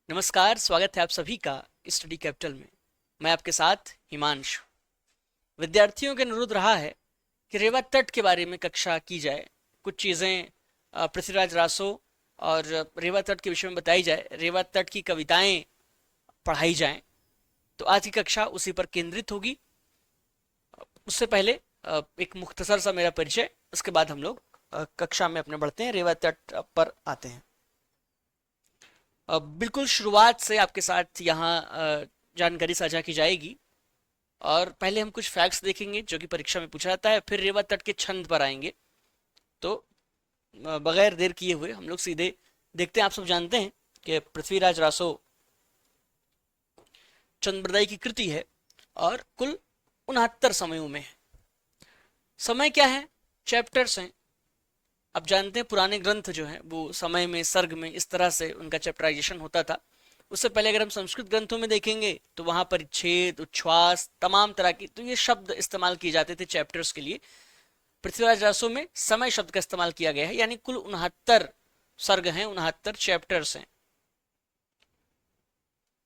नमस्कार, स्वागत है आप सभी का स्टडी कैपिटल में। मैं आपके साथ हिमांशु। विद्यार्थियों के अनुरोध रहा है कि रेवा तट के बारे में कक्षा की जाए। कुछ चीज़ें पृथ्वीराज रासो और रेवा तट के विषय में बताई जाए, रेवा तट की कविताएं पढ़ाई जाएं। तो आज की कक्षा उसी पर केंद्रित होगी। उससे पहले एक मुख्तसर सा मेरा परिचय, उसके बाद हम लोग कक्षा में अपने बढ़ते हैं, रेवा तट पर आते हैं। बिल्कुल शुरुआत से आपके साथ यहाँ जानकारी साझा की जाएगी और पहले हम कुछ फैक्ट्स देखेंगे जो कि परीक्षा में पूछा जाता है, फिर रेवा तट के छंद पर आएंगे। तो बगैर देर किए हुए हम लोग सीधे देखते हैं। आप सब जानते हैं कि पृथ्वीराज रासो चंद्रबरदाई की कृति है और कुल 69 समयों में है। समय क्या है? चैप्टर्स हैं। अब जानते हैं पुराने ग्रंथ जो हैं वो समय में, सर्ग में इस तरह से उनका चैप्टराइजेशन होता था। उससे पहले अगर हम संस्कृत ग्रंथों में देखेंगे तो वहां परिच्छेद, उच्छ्वास, तमाम तरह की तो ये शब्द इस्तेमाल किए जाते थे चैप्टर्स के लिए। पृथ्वीराज रासो में समय शब्द का इस्तेमाल किया गया है, यानी कुल 69 सर्ग हैं, 69 चैप्टर्स हैं।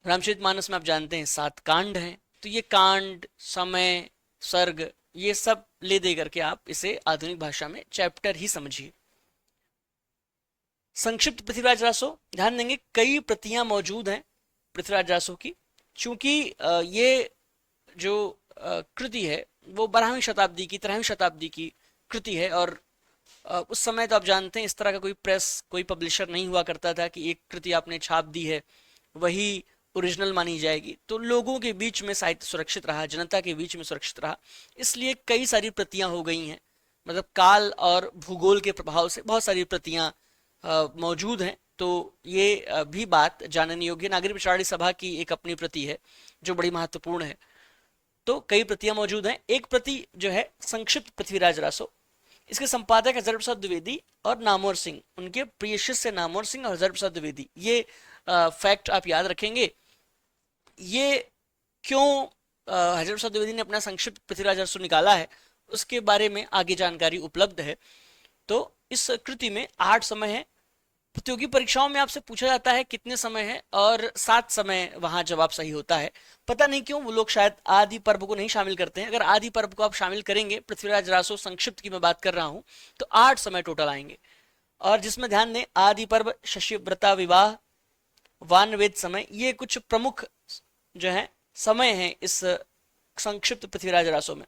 रामचरितमानस में आप जानते हैं 7 कांड हैं। तो ये कांड, समय, सर्ग, ये सब ले दे करके आप इसे आधुनिक भाषा में चैप्टर ही समझिए। संक्षिप्त पृथ्वीराज रासो, ध्यान देंगे कई प्रतियां मौजूद हैं पृथ्वीराज रासो की। चूंकि ये जो कृति है वो 12वीं शताब्दी की, 13वीं शताब्दी की कृति है और उस समय तो आप जानते हैं इस तरह का कोई प्रेस, कोई पब्लिशर नहीं हुआ करता था कि एक कृति आपने छाप दी है वही ओरिजिनल मानी जाएगी। तो लोगों के बीच में साहित्य सुरक्षित रहा, जनता के बीच में सुरक्षित रहा, इसलिए कई सारी प्रतियां हो गई हैं। मतलब काल और भूगोल के प्रभाव से बहुत सारी प्रतियां मौजूद हैं। तो ये भी बात जानने योग्य। नागरिक विचारणी सभा की एक अपनी प्रति है जो बड़ी महत्वपूर्ण है। तो कई प्रतियां मौजूद हैं। एक प्रति जो है संक्षिप्त पृथ्वीराज रासो, इसके संपादक हज़ार प्रसाद द्विवेदी और नामवर सिंह, उनके प्रिय शिष्य नामवर सिंह और हज़ार प्रसाद द्विवेदी। ये फैक्ट आप याद रखेंगे। ये क्यों हज़ार प्रसाद द्विवेदी ने अपना संक्षिप्त पृथ्वीराज रासो निकाला है उसके बारे में आगे जानकारी उपलब्ध है। तो इस कृति में 8 समय है। प्रतियोगी परीक्षाओं में आपसे पूछा जाता है कितने समय है, और 7 समय वहां जवाब सही होता है। पता नहीं क्यों वो लोग शायद आदि पर्व को नहीं शामिल करते हैं। अगर आदि पर्व को आप शामिल करेंगे, पृथ्वीराज रासो संक्षिप्त की मैं बात कर रहा हूं, तो 8 समय टोटल आएंगे। और जिसमें ध्यान दें, आदि पर्व, शशिव्रता विवाह, वान वेद समय, ये कुछ प्रमुख जो है समय है इस संक्षिप्त पृथ्वीराज रासो में।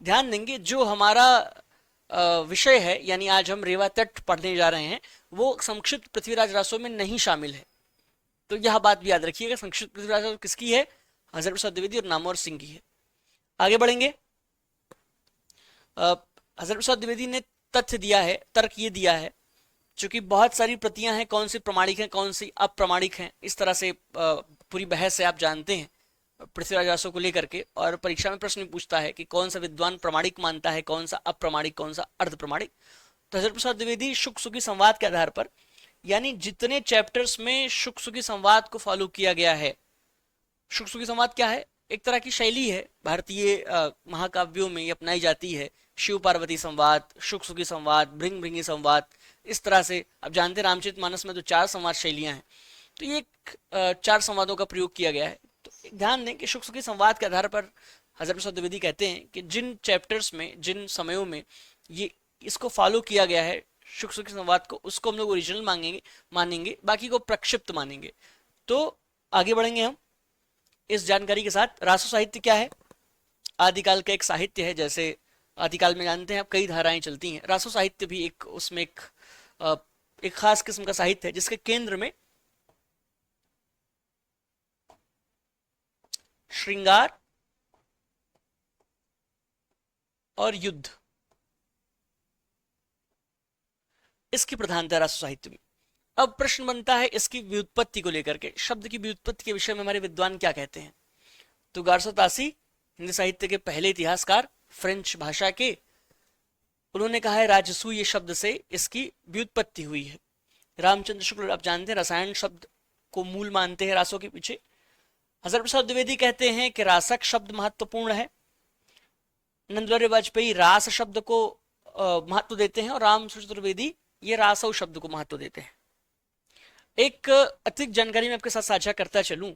ध्यान देंगे जो हमारा विषय है, यानी आज हम रेवा तट पढ़ने जा रहे हैं, वो संक्षिप्त पृथ्वीराज रासो में नहीं शामिल है। तो यह बात भी याद रखिएगा। संक्षिप्त पृथ्वीराज रासो किसकी है? हज़ार प्रसाद द्विवेदी और नामवर सिंह की है। आगे बढ़ेंगे। हज़ार प्रसाद द्विवेदी ने तथ्य दिया है, तर्क ये दिया है, चूंकि बहुत सारी प्रतियां हैं, कौन सी प्रमाणिक हैं, कौन सी अप्रमाणिक हैं, इस तरह से पूरी बहस है, आप जानते हैं पृथ्वीराज रासो को लेकर के। और परीक्षा में प्रश्न पूछता है कि कौन सा विद्वान प्रमाणिक मानता है, कौन सा अप्रमाणिक, कौन सा अर्ध प्रमाणिक। तो हज़ार प्रसाद द्विवेदी शुक सुकी संवाद के आधार पर, यानी जितने चैप्टर्स में शुक सुकी संवाद को फॉलो किया गया है। शुक सुकी संवाद क्या है? एक तरह की शैली है, भारतीय महाकाव्यों में ये अपनाई जाती है। शिव पार्वती संवाद, शुक सुकी संवाद, भृंग भृंगी संवाद, इस तरह से। अब जानते हैं रामचरितमानस में तो 4 संवाद शैलियां हैं, तो ये 4 संवादों का प्रयोग किया गया है। तो ध्यान दें कि शुक सुकी संवाद के आधार पर हज़ार प्रसाद द्विवेदी कहते हैं कि जिन चैप्टर्स में, जिन समयों में ये इसको फॉलो किया गया है, शुक सुकी संवाद को, उसको हम लोग ओरिजिनल मानेंगे, बाकी को प्रक्षिप्त मानेंगे। तो आगे बढ़ेंगे हम इस जानकारी के साथ। रासो साहित्य क्या है? आदिकाल का एक साहित्य है। जैसे आदिकाल में जानते हैं आप कई धाराएं चलती हैं, रासो साहित्य भी एक उसमें एक खास किस्म का साहित्य है जिसके केंद्र में श्रृंगार और युद्ध, इसकी प्रधानता रासो साहित्य में। अब प्रश्न बनता है इसकी व्युत्पत्ति को लेकर के। शब्द की व्युत्पत्ति के विषय में हमारे विद्वान क्या कहते हैं? तो गारसो तासी, हिंदी साहित्य के पहले इतिहासकार, फ्रेंच भाषा के, उन्होंने कहा है राजसूय शब्द से इसकी व्युत्पत्ति हुई है। रामचंद्र शुक्ल, आप जानते हैं, रसायन शब्द को मूल मानते हैं रासो के पीछे। हज़ार प्रसाद द्विवेदी कहते हैं कि रासक शब्द महत्वपूर्ण है। नंदलाल वाजपेयी रास शब्द को महत्व देते हैं और राम चतुर्वेदी ये रासव शब्द को महत्व देते हैं। एक अतिरिक्त जानकारी मैं आपके साथ साझा करता चलूं।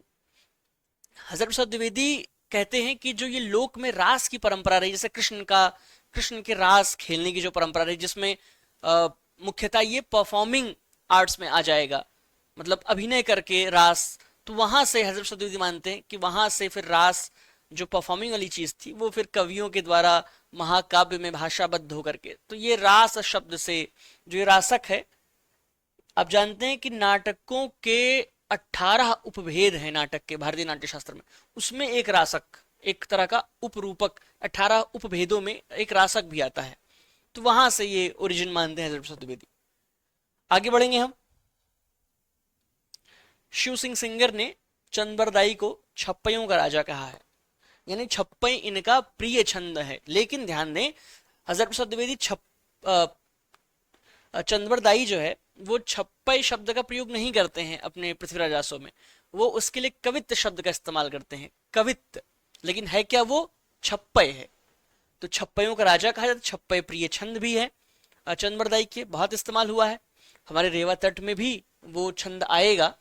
हजरत प्रसाद द्विवेदी कहते हैं कि जो ये लोक में रास की परंपरा रही, जैसे कृष्ण के रास खेलने की जो परंपरा रही, जिसमें मुख्यतः ये परफॉर्मिंग आर्ट्स में आ जाएगा, मतलब अभिनय करके रास, तो वहां से हजरत प्रसाद द्विवेदी मानते हैं कि वहां से फिर रास जो परफॉर्मिंग वाली चीज थी वो फिर कवियों के द्वारा महाकाव्य में भाषाबद्ध होकर के, तो ये रास शब्द से जो ये रासक है, आप जानते हैं कि नाटकों के 18 उपभेद हैं नाटक के भारतीय नाट्य शास्त्र में, उसमें एक रासक, एक तरह का उपरूपक, 18 उपभेदों में एक रासक भी आता है, तो वहां से ये ओरिजिन मानते हैं हजरत प्रसाद द्विवेदी। आगे बढ़ेंगे हम। शिव सिंह सिंगर ने चंद्रबरदाई को छप्पयों का राजा कहा है, यानी छप्पई इनका प्रिय छंद है। लेकिन ध्यान दें, हजरत प्रसाद द्विवेदी चंद्रबरदाई जो है वो छप्पई शब्द का प्रयोग नहीं करते हैं अपने पृथ्वीराज रासों में, वो उसके लिए कवित्त शब्द का इस्तेमाल करते हैं, कवित्त, लेकिन है क्या वो छप्पय है। तो छप्पयों का राजा कहा जाता है, छप्पय प्रिय छंद भी है चंद्रबरदाई के, बहुत इस्तेमाल हुआ है, हमारे रेवा तट में भी वो छंद आएगा।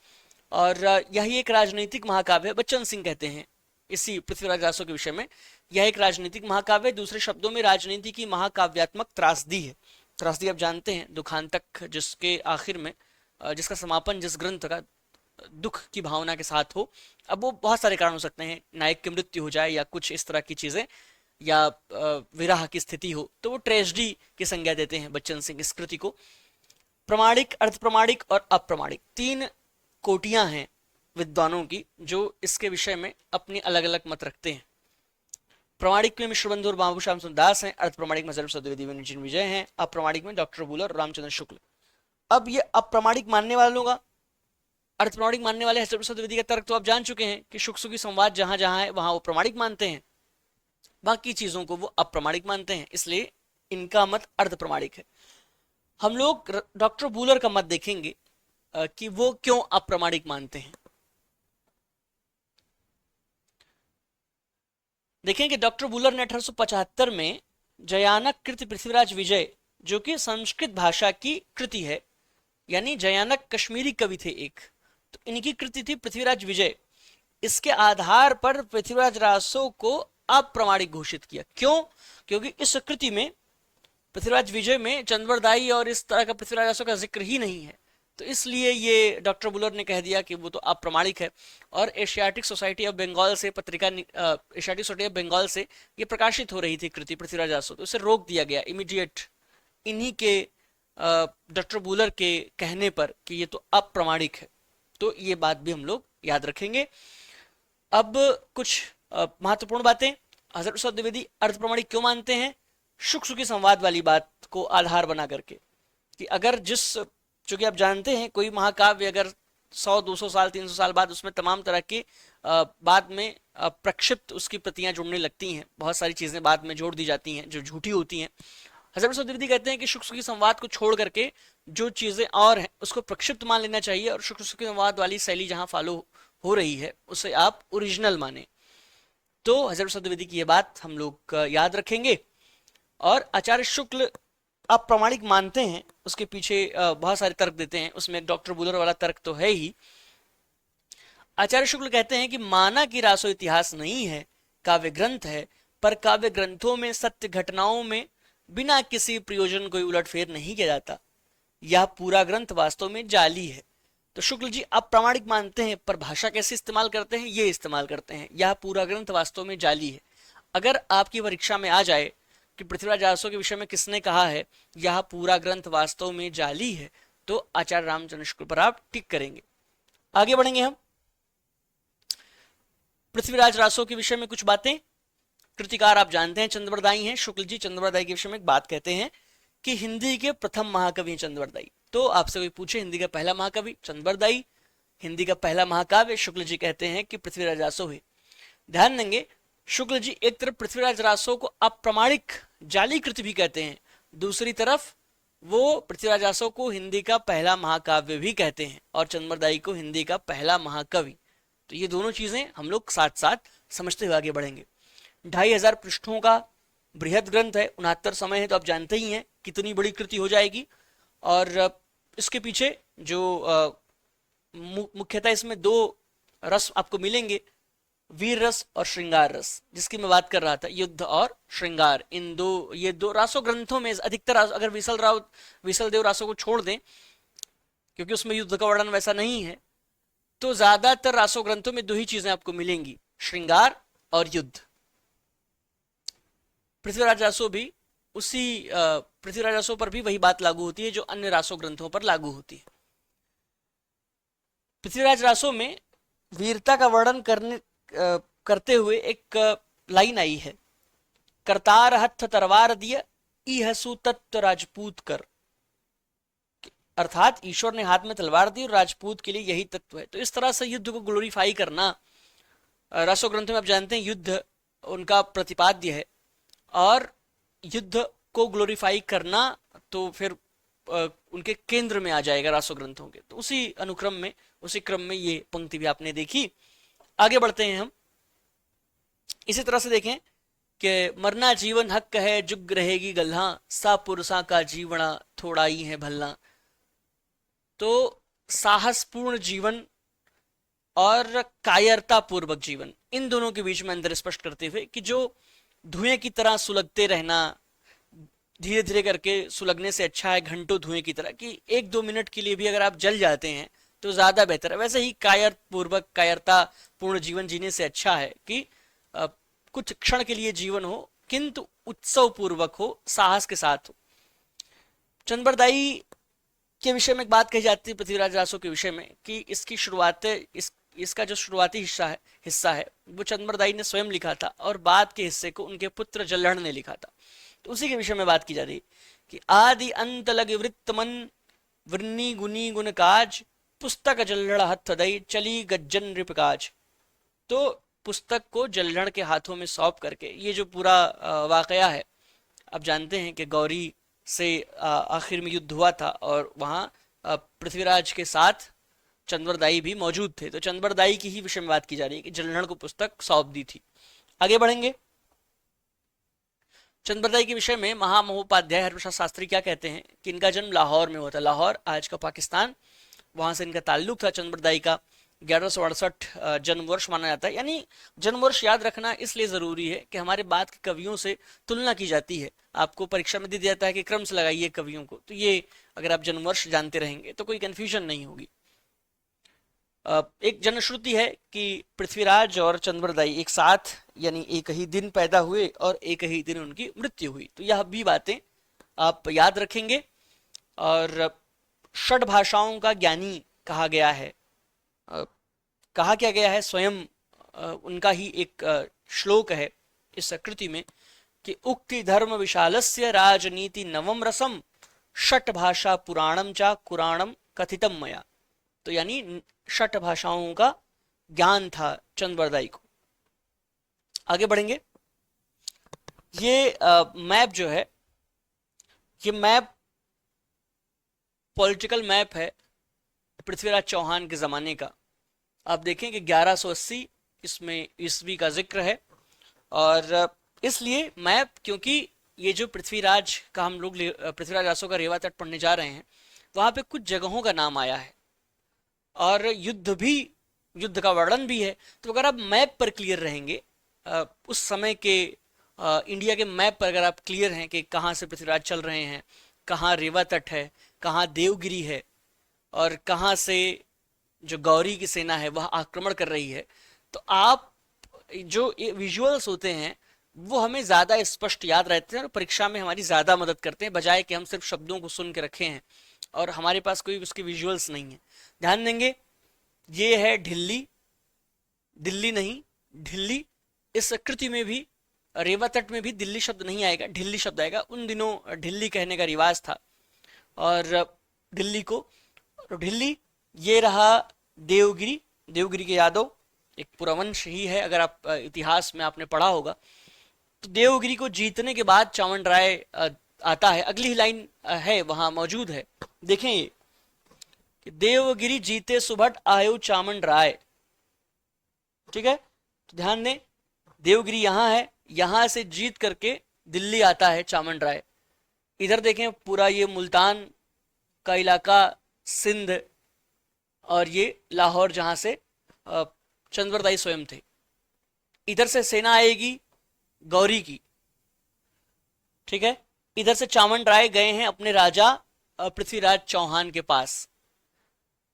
और यही एक राजनीतिक महाकाव्य है, बच्चन सिंह कहते हैं इसी पृथ्वीराज रासों के विषय में, यह एक राजनीतिक महाकाव्य, दूसरे शब्दों में राजनीति की महाकाव्यात्मक त्रासदी है। त्रासदी आप जानते हैं, दुखांतक, जिसके आखिर में जिसका समापन जिस ग्रंथ का दुख की भावना के साथ हो, अब वो बहुत सारे कारण हो सकते हैं, नायक की मृत्यु हो जाए या कुछ इस तरह की चीजें, या विरह की स्थिति हो, तो वो ट्रेजेडी की संज्ञा देते हैं बच्चन सिंह इस कृति को। प्रमाणिक, अर्ध प्रमाणिक और अप्रमाणिक, तीन कोटियां हैं विद्वानों की जो इसके विषय में अपनी अलग अलग मत रखते हैं। प्रमाणिक में मिश्रबंधु और बाबू श्याम सुंदर दास हैं, अर्ध प्रमाणिक में हजरत द्विवेदी विजय हैं, अप्रमाणिक में डॉक्टर बूलर और रामचंद्र शुक्ल। अब ये अप्रमाणिक मानने वालों का, अर्ध प्रमाणिक मानने वाले हजरत द्विवेदी का तर्क तो आप जान चुके हैं कि शुक सुखी संवाद जहां जहां है वहां वो प्रमाणिक मानते हैं, बाकी चीजों को वो अप्रमाणिक मानते हैं, इसलिए इनका मत अर्ध प्रमाणिक है। हम लोग डॉक्टर बूलर का मत देखेंगे कि वो क्यों अप्रमाणिक मानते हैं। देखें कि डॉक्टर बूलर ने 1875 में जयानक कृति पृथ्वीराज विजय, जो कि संस्कृत भाषा की कृति है, यानी जयानक कश्मीरी कवि थे एक, तो इनकी कृति थी पृथ्वीराज विजय, इसके आधार पर पृथ्वीराज रासों को अप्रमाणिक घोषित किया। क्यों? क्योंकि इस कृति में पृथ्वीराज विजय में चंद्रबरदाई और इस तरह का पृथ्वीराज रासों का जिक्र ही नहीं है, तो इसलिए ये डॉक्टर बुलर ने कह दिया कि वो तो अप्रमाणिक है। और एशियाटिक सोसाइटी ऑफ बंगाल से पत्रिका, एशियाटिक सोसाइटी ऑफ बंगाल से ये प्रकाशित हो रही थी कृति पृथ्वीराज रासो, तो उसे रोक दिया गया इमीडिएट, इन्हीं के डॉक्टर बुलर के कहने पर कि ये तो अप्रमाणिक है। तो ये बात भी हम लोग याद रखेंगे। अब कुछ महत्वपूर्ण बातें, हजरत प्रसाद द्विवेदी अर्ध प्रमाणिक क्यों मानते हैं? शुक सुखी संवाद वाली बात को आधार बना करके, कि अगर चूंकि आप जानते हैं कोई महाकाव्य अगर 100-200 साल 300 साल बाद उसमें तमाम तरह के बाद में प्रक्षिप्त उसकी प्रतियां जुड़ने लगती हैं, बहुत सारी चीजें बाद में जोड़ दी जाती हैं जो झूठी होती हैं। हजरत प्रसाद द्विवेदी कहते हैं कि शुक सुखी संवाद को छोड़ करके जो चीजें और हैं उसको प्रक्षिप्त मान लेना चाहिए, और शुक सुखी संवाद वाली शैली जहां फॉलो हो रही है उसे आप ओरिजिनल माने। तो हजरत प्रसाद द्विवेदी की ये बात हम लोग याद रखेंगे। और आचार्य शुक्ल आप प्रमाणिक मानते हैं, उसके पीछे बहुत सारे तर्क देते हैं, उसमें डॉक्टर बुलर वाला तर्क तो है ही। आचार्य शुक्ल कहते हैं कि माना कि रासो इतिहास नहीं है, काव्य ग्रंथ है, पर काव्य ग्रंथों में सत्य घटनाओं में बिना किसी प्रयोजन कोई उलटफेर नहीं किया जाता, यह पूरा ग्रंथ वास्तव में जाली है। तो शुक्ल जी आप प्रामाणिक मानते हैं, पर भाषा कैसे इस्तेमाल करते हैं? ये इस्तेमाल करते हैं, यह पूरा ग्रंथ वास्तव में जाली है। अगर आपकी परीक्षा में आ जाए कि पृथ्वीराज रासो के विषय में किसने कहा है यह पूरा ग्रंथ वास्तव में जाली है, तो आचार्य रामचंद्र शुक्ल पर आप टिक करेंगे। आगे बढ़ेंगे हम। पृथ्वीराज रासो के विषय में कुछ बातें, कृतिकार आप जानते हैं चंद्रबरदाई हैं। शुक्ल जी चंद्रबरदाई के विषय में एक बात कहते हैं कि हिंदी के प्रथम महाकवि चंद्रबरदाई। तो आपसे कोई पूछे हिंदी का पहला महाकवि चंद्रबरदाई, हिंदी का पहला महाकाव्य, शुक्ल जी कहते हैं कि पृथ्वीराज रासो है। ध्यान देंगे, शुक्ल जी एक तरफ पृथ्वीराज रासो को अप्रमाणिक जाली कृति भी कहते हैं, दूसरी तरफ वो पृथ्वीराज रासो को हिंदी का पहला महाकाव्य भी कहते हैं, और चंद्रबरदाई को हिंदी का पहला महाकवि। तो ये दोनों चीजें हम लोग साथ साथ समझते हुए आगे बढ़ेंगे। 2500 पृष्ठों का बृहद ग्रंथ है, 69 समय है, तो आप जानते ही हैं कितनी बड़ी कृति हो जाएगी। और इसके पीछे जो मुख्यतः इसमें दो रस आपको मिलेंगे, वीर रस और श्रृंगार रस, जिसकी मैं बात कर रहा था, युद्ध और श्रृंगार। इन दो, ये दो रासो ग्रंथों में अधिकतर, अगर विसल देव रासो को छोड़ दें क्योंकि उसमें युद्ध का वर्णन वैसा नहीं है, तो ज्यादातर रासो ग्रंथों में दो ही चीजें आपको मिलेंगी, श्रृंगार और युद्ध। पृथ्वीराज रासो भी उसी पृथ्वीराज रासो पर भी वही बात लागू होती है जो अन्य रासो ग्रंथों पर लागू होती है। पृथ्वीराज रासो में वीरता का वर्णन करते हुए एक लाइन आई है, करतार हथ तरवार दिया इहसु तत्व राजपूत कर, अर्थात ईश्वर ने हाथ में तलवार दी और राजपूत के लिए यही तत्व है। तो इस तरह से युद्ध को ग्लोरीफाई करना, रासो ग्रंथों में आप जानते हैं युद्ध उनका प्रतिपाद्य है, और युद्ध को ग्लोरीफाई करना तो फिर उनके केंद्र में आ जाएगा रासो ग्रंथों के। तो उसी अनुक्रम में, उसी क्रम में ये पंक्ति भी आपने देखी। आगे बढ़ते हैं हम। इसी तरह से देखें कि मरना जीवन हक है, जुग रहेगी गल्हा, सा पुरुषा का जीवना थोड़ा ही है भल्ला। तो साहसपूर्ण जीवन और कायरता पूर्वक जीवन, इन दोनों के बीच में अंतर स्पष्ट करते हुए कि जो धुएं की तरह सुलगते रहना, धीरे धीरे करके सुलगने से अच्छा है घंटों धुएं की तरह, कि एक दो मिनट के लिए भी अगर आप जल जाते हैं तो ज्यादा बेहतर है। वैसे ही कायरता पूर्ण जीवन जीने से अच्छा है कि कुछ क्षण के लिए जीवन हो किंतु उत्सव पूर्वक हो, साहस के साथ हो। चंद्रबरदाई के विषय में एक बात कही जाती है पृथ्वीराज रासो के विषय में कि इसकी शुरुआत, इसका जो शुरुआती हिस्सा है वो चंद्रबरदाई ने स्वयं लिखा था और बाद के हिस्से को उनके पुत्र जल्लड़ ने लिखा था। तो उसी के विषय में बात की जा रही कि आदि अंत लग वृत्त मन वृन्नी गुनी गुण काज, पुस्तक जल्लड़ हथ दई चली गज्जन नृप काज। तो पुस्तक को जल्लड़ के हाथों में सौंप करके, ये जो पूरा वाकया है, आप जानते हैं कि गौरी से आखिर में युद्ध हुआ था और वहां पृथ्वीराज के साथ चंद्रबरदाई भी मौजूद थे। तो चंद्रबरदाई की ही विषय में बात की जा रही है कि जल्लड़ को पुस्तक सौंप दी थी। आगे बढ़ेंगे। चंद्रबरदाई के विषय में महामहोपाध्याय हरिप्रसाद शास्त्री क्या कहते हैं कि इनका जन्म लाहौर में हुआ था। लाहौर आज का पाकिस्तान, वहां से इनका ताल्लुक था। चंद्रबरदाई का 1168 जन्म वर्ष माना जाता है। यानी जन्म वर्ष याद रखना इसलिए जरूरी है कि हमारे बाद के कवियों से तुलना की जाती है। आपको परीक्षा में दे दिया जाता है कि क्रम से लगाइए कवियों को, तो ये अगर आप जन्म वर्ष जानते रहेंगे तो कोई कंफ्यूजन नहीं होगी। एक जनश्रुति है कि पृथ्वीराज और चंद्रबरदाई एक साथ, यानी एक ही दिन पैदा हुए और एक ही दिन उनकी मृत्यु हुई। तो यह भी बातें आप याद रखेंगे। और षड भाषाओं का ज्ञानी कहा गया है। कहा क्या गया है, स्वयं उनका ही एक श्लोक है इस कृति में कि उक्ति धर्म विशालस्य राजनीति नवम रसम षट भाषा पुराणम चा कुराणम कथितम मया। तो यानी षट भाषाओं का ज्ञान था चंद्रबरदाई को। आगे बढ़ेंगे। ये मैप जो है, ये मैप पॉलिटिकल मैप है पृथ्वीराज चौहान के जमाने का। आप देखें कि 1180 इसमें ईस्वी का जिक्र है। और इसलिए मैप, क्योंकि ये जो पृथ्वीराज का हम लोग पृथ्वीराज रासो का रेवा तट पढ़ने जा रहे हैं, वहां पे कुछ जगहों का नाम आया है और युद्ध का वर्णन भी है। तो अगर आप मैप पर क्लियर रहेंगे, उस समय के इंडिया के मैप पर अगर आप क्लियर हैं कि कहाँ से पृथ्वीराज चल रहे हैं, कहाँ रेवा तट है, कहाँ देवगिरी है और कहाँ से जो गौरी की सेना है वह आक्रमण कर रही है, तो आप जो विजुअल्स होते हैं वो हमें ज़्यादा स्पष्ट याद रहते हैं और परीक्षा में हमारी ज़्यादा मदद करते हैं, बजाय कि हम सिर्फ शब्दों को सुन के रखे हैं और हमारे पास कोई उसके विजुअल्स नहीं है। ध्यान देंगे, ये है ढिल्ली, दिल्ली नहीं, ढिल्ली। इस कृति में भी, रेवा तट में भी दिल्ली शब्द नहीं आएगा, ढिल्ली शब्द आएगा। उन दिनों ढिल्ली कहने का रिवाज था और दिल्ली को, ढिल्ली। ये रहा देवगिरी, देवगिरी के यादव एक पूरा वंश ही है, अगर आप इतिहास में आपने पढ़ा होगा। तो देवगिरी को जीतने के बाद चावंड राय आता है। अगली लाइन है वहां मौजूद है, देखें ये कि देवगिरी जीते सुभट आयो चामंड राय। ठीक है, तो ध्यान दें, देवगिरी यहां है, यहां से जीत करके दिल्ली आता है चामंड राय। इधर देखें पूरा ये मुल्तान का इलाका, सिंध और ये लाहौर जहां से चंद्रवरदाई स्वयं थे। इधर से सेना आएगी गौरी की, ठीक है। इधर से चामन राय गए हैं अपने राजा पृथ्वीराज चौहान के पास।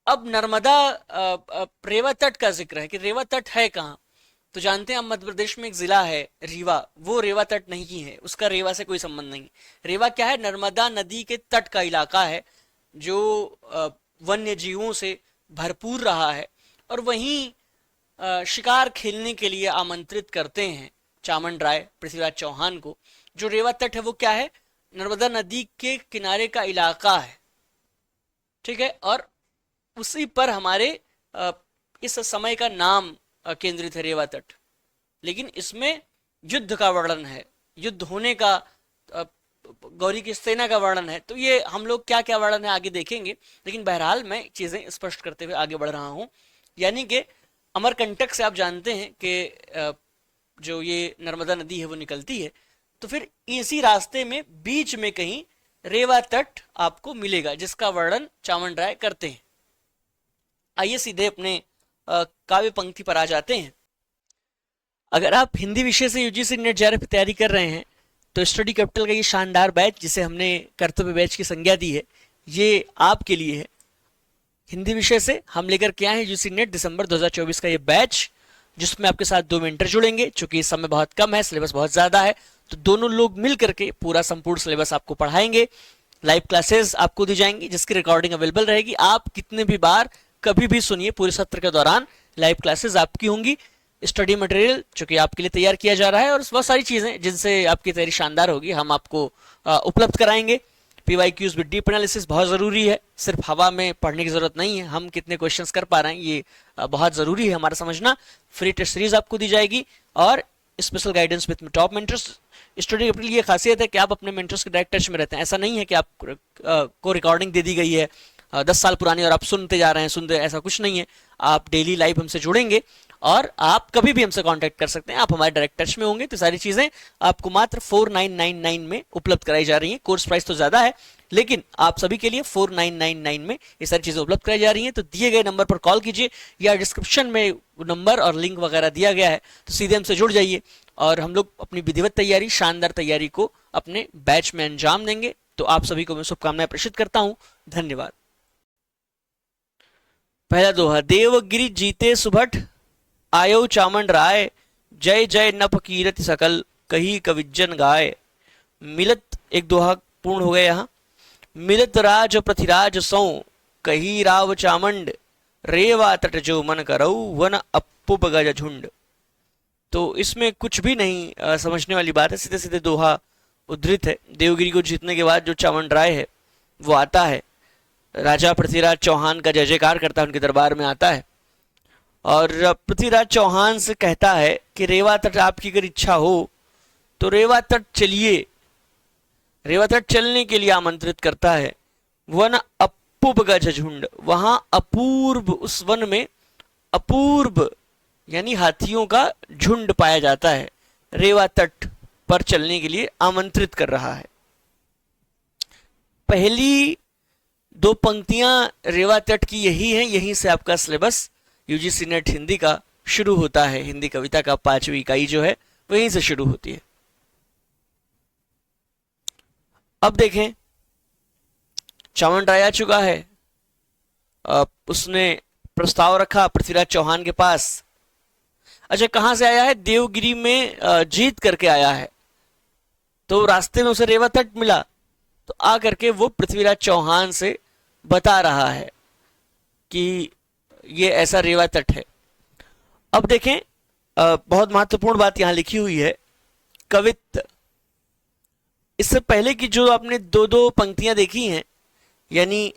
अब नर्मदा रेवा तट का जिक्र है कि रेवा तट है कहाँ, तो जानते हैं हम मध्य प्रदेश में एक जिला है रीवा, वो रेवा तट नहीं है, उसका रेवा से कोई संबंध नहीं। रेवा क्या है, नर्मदा नदी के तट का इलाका है जो वन्य जीवों से भरपूर रहा है, और वहीं शिकार खेलने के लिए आमंत्रित करते हैं चामन राय पृथ्वीराज चौहान को। जो रेवा तट है वो क्या है, नर्मदा नदी के किनारे का इलाका है, ठीक है। और उसी पर हमारे इस समय का नाम केंद्रित है, रेवा तट। लेकिन इसमें युद्ध का वर्णन है, युद्ध होने का, गौरी की सेना का वर्णन है। तो ये हम लोग क्या क्या वर्णन है आगे देखेंगे, लेकिन बहरहाल मैं चीजें स्पष्ट करते हुए आगे बढ़ रहा हूं। यानी कि अमरकंटक से आप जानते हैं कि जो ये नर्मदा नदी है वो निकलती है, तो फिर इसी रास्ते में बीच में कहीं रेवा तट आपको मिलेगा जिसका वर्णन चामन राय करते हैं। आइए सीधे अपने काव्य पंक्ति पर आ जाते हैं। अगर आप हिंदी विषय से यूजीसी नेट जेआरएफ की तैयारी कर रहे हैं तो स्टडी कैपिटल का ये शानदार बैच, जिसे हमने कर्तव्य बैच की संज्ञा दी है, ये आपके लिए है। हिंदी विषय से हम लेकर के आए हैं यूजीसी नेट दिसंबर 2024 का ये बैच, जिसमें आपके साथ 2 मेंटर जुड़ेंगे। चूंकि समय बहुत कम है, सिलेबस बहुत ज्यादा है, तो दोनों लोग मिल करके पूरा संपूर्ण सिलेबस आपको पढ़ाएंगे। लाइव क्लासेस आपको दी जाएंगी जिसकी रिकॉर्डिंग अवेलेबल रहेगी। आप कितने भी बार कभी भी सुनिए, पूरे सत्र के दौरान लाइव क्लासेस आपकी होंगी। स्टडी मटेरियल जो कि आपके लिए तैयार किया जा रहा है, और बहुत सारी चीजें जिनसे आपकी तैयारी शानदार होगी हम आपको उपलब्ध कराएंगे। पीवाईक्यूज विद डीप एनालिसिस बहुत जरूरी है, सिर्फ हवा में पढ़ने की जरूरत नहीं है, हम कितने क्वेश्चंस कर पा रहे हैं ये बहुत जरूरी है हमारा समझना। फ्री टेस्ट सीरीज आपको दी जाएगी और special guidance with top mentors. Study capital ये खासियत है कि आप अपने मेंटर्स के डायरेक्ट टच में रहते हैं। ऐसा नहीं है कि आप को रिकॉर्डिंग दे दी गई है 10 साल पुरानी और आप सुनते जा रहे हैं, सुनते, ऐसा कुछ नहीं है। आप डेली लाइव हमसे जुड़ेंगे और आप कभी भी हमसे कांटेक्ट कर सकते हैं, आप हमारे डायरेक्ट टच में होंगे। तो सारी चीजें आपको मात्र 4999 में उपलब्ध कराई जा रही हैं। कोर्स प्राइस तो ज्यादा है, लेकिन आप सभी के लिए 4999 में ये सारी चीजें उपलब्ध कराई जा रही हैं। तो दिए गए नंबर पर कॉल कीजिए या डिस्क्रिप्शन में नंबर और लिंक वगैरह दिया गया है, तो सीधे हमसे जुड़ जाइए और हम लोग अपनी विधिवत तैयारी, शानदार तैयारी को अपने बैच में अंजाम देंगे। तो आप सभी को मैं शुभकामनाएं प्रेषित करता हूं। धन्यवाद। पहला दोहा। देवगिरि जीते सुभट आयो चामन राय, जय जय नप कीरति सकल कही कविजन गाय। मिलत, एक दोहा पूर्ण हो गया यहाँ। मिलत राज पृथ्वीराज सौ कही राव चामंड, रेवा तट जो मन करऊ वन अप्पुप गज झुंड। तो इसमें कुछ भी नहीं समझने वाली बात है, सीधे सीधे दोहा उद्धृत है। देवगिरी को जीतने के बाद जो चामन राय है वो आता है, राजा पृथ्वीराज चौहान का जय जयकार करता है, उनके दरबार में आता है और पृथ्वीराज चौहान से कहता है कि रेवा तट आपकी अगर इच्छा हो तो रेवा तट चलिए। रेवा तट चलने के लिए आमंत्रित करता है। वन अपूर्व गज झुंड, वहां अपूर्व, उस वन में अपूर्व यानी हाथियों का झुंड पाया जाता है। रेवा तट पर चलने के लिए आमंत्रित कर रहा है। पहली 2 पंक्तियां रेवा तट की यही हैं, यहीं से आपका सिलेबस यूजीसी नेट हिंदी का शुरू होता है। हिंदी कविता का 5वीं इकाई जो है वहीं से शुरू होती है। अब देखें, चामन राय आ चुका है, उसने प्रस्ताव रखा पृथ्वीराज चौहान के पास। अच्छा, कहां से आया है? देवगिरी में जीत करके आया है, तो रास्ते में उसे रेवा तट मिला, तो आ करके वो पृथ्वीराज चौहान से बता रहा है कि ये ऐसा रेवा तट है। अब देखें, बहुत महत्वपूर्ण बात यहां लिखी हुई है, कवित्व। इससे पहले की जो आपने 2-2 पंक्तियां देखी हैं, यानी